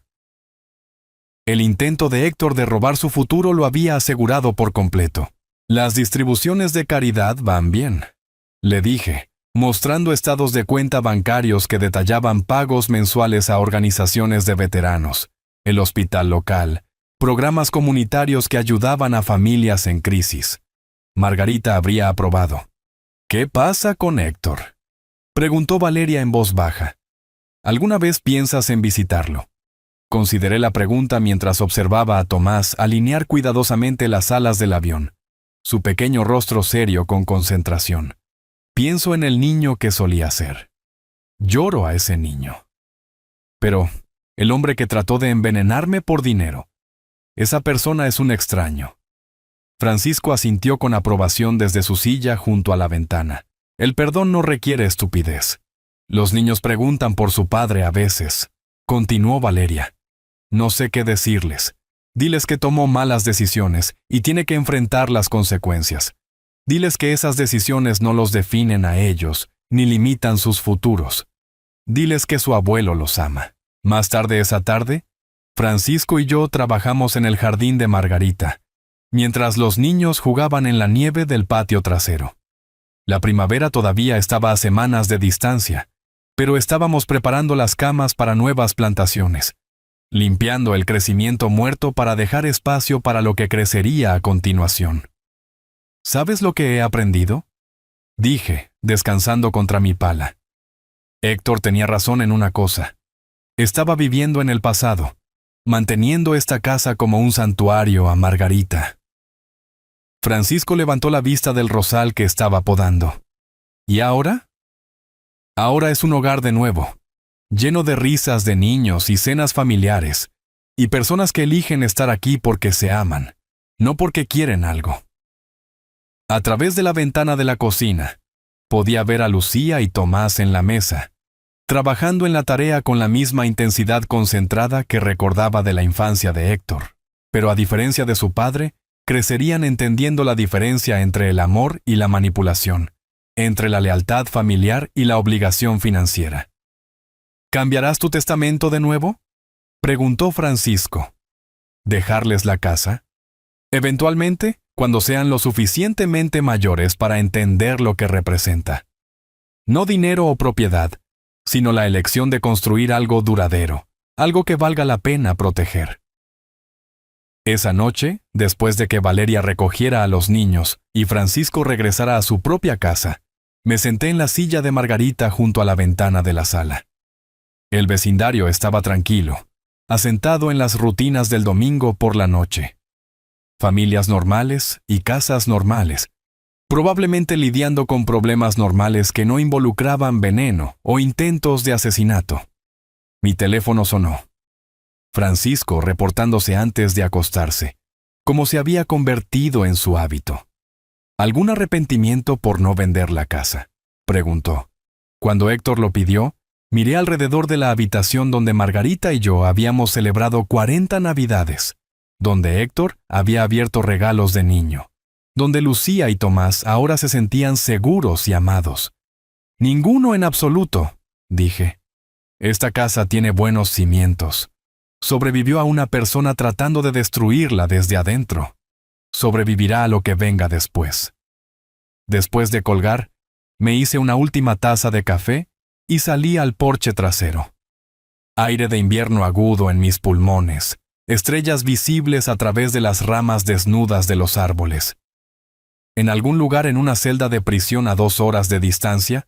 El intento de Héctor de robar su futuro lo había asegurado por completo. «Las distribuciones de caridad van bien», le dije, mostrando estados de cuenta bancarios que detallaban pagos mensuales a organizaciones de veteranos, el hospital local, programas comunitarios que ayudaban a familias en crisis. Margarita habría aprobado. «¿Qué pasa con Héctor?», preguntó Valeria en voz baja. «¿Alguna vez piensas en visitarlo?». Consideré la pregunta mientras observaba a Tomás alinear cuidadosamente las alas del avión, su pequeño rostro serio con concentración. Pienso en el niño que solía ser. Lloro a ese niño. Pero, el hombre que trató de envenenarme por dinero. Esa persona es un extraño. Francisco asintió con aprobación desde su silla junto a la ventana. El perdón no requiere estupidez. Los niños preguntan por su padre a veces. Continuó Valeria. No sé qué decirles. Diles que tomó malas decisiones y tiene que enfrentar las consecuencias. Diles que esas decisiones no los definen a ellos, ni limitan sus futuros. Diles que su abuelo los ama. Más tarde esa tarde, Francisco y yo trabajamos en el jardín de Margarita, mientras los niños jugaban en la nieve del patio trasero. La primavera todavía estaba a semanas de distancia, pero estábamos preparando las camas para nuevas plantaciones, limpiando el crecimiento muerto para dejar espacio para lo que crecería a continuación. ¿Sabes lo que he aprendido?, dije, descansando contra mi pala. Héctor tenía razón en una cosa. Estaba viviendo en el pasado, manteniendo esta casa como un santuario a Margarita. Francisco levantó la vista del rosal que estaba podando. ¿Y ahora? Ahora es un hogar de nuevo, lleno de risas de niños y cenas familiares, y personas que eligen estar aquí porque se aman, no porque quieren algo. A través de la ventana de la cocina, podía ver a Lucía y Tomás en la mesa, trabajando en la tarea con la misma intensidad concentrada que recordaba de la infancia de Héctor, pero a diferencia de su padre, crecerían entendiendo la diferencia entre el amor y la manipulación, entre la lealtad familiar y la obligación financiera. ¿Cambiarás tu testamento de nuevo?, preguntó Francisco. ¿Dejarles la casa? Eventualmente, cuando sean lo suficientemente mayores para entender lo que representa. No dinero o propiedad, sino la elección de construir algo duradero, algo que valga la pena proteger. Esa noche, después de que Valeria recogiera a los niños y Francisco regresara a su propia casa, me senté en la silla de Margarita junto a la ventana de la sala. El vecindario estaba tranquilo, asentado en las rutinas del domingo por la noche. Familias normales y casas normales, probablemente lidiando con problemas normales que no involucraban veneno o intentos de asesinato. Mi teléfono sonó. Francisco reportándose antes de acostarse, como se había convertido en su hábito. ¿Algún arrepentimiento por no vender la casa?, preguntó. Cuando Héctor lo pidió, miré alrededor de la habitación donde Margarita y yo habíamos celebrado 40 Navidades, donde Héctor había abierto regalos de niño, donde Lucía y Tomás ahora se sentían seguros y amados. Ninguno en absoluto, dije. Esta casa tiene buenos cimientos. Sobrevivió a una persona tratando de destruirla desde adentro. Sobrevivirá a lo que venga después. Después de colgar, me hice una última taza de café y salí al porche trasero. Aire de invierno agudo en mis pulmones, estrellas visibles a través de las ramas desnudas de los árboles. En algún lugar en una celda de prisión a 2 horas de distancia,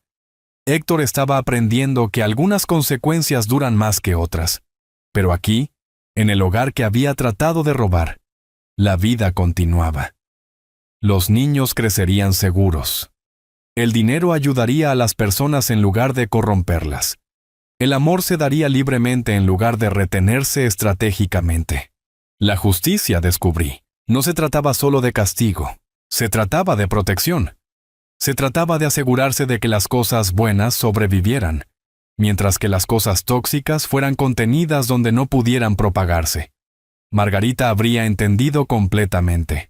Héctor estaba aprendiendo que algunas consecuencias duran más que otras. Pero aquí, en el hogar que había tratado de robar, la vida continuaba. Los niños crecerían seguros. El dinero ayudaría a las personas en lugar de corromperlas. El amor se daría libremente en lugar de retenerse estratégicamente. La justicia, descubrí, no se trataba solo de castigo, se trataba de protección. Se trataba de asegurarse de que las cosas buenas sobrevivieran, mientras que las cosas tóxicas fueran contenidas donde no pudieran propagarse. Margarita habría entendido completamente.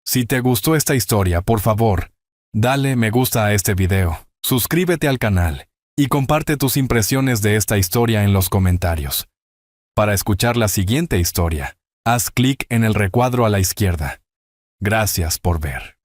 Si te gustó esta historia, por favor, dale me gusta a este video, suscríbete al canal y comparte tus impresiones de esta historia en los comentarios. Para escuchar la siguiente historia, haz clic en el recuadro a la izquierda. Gracias por ver.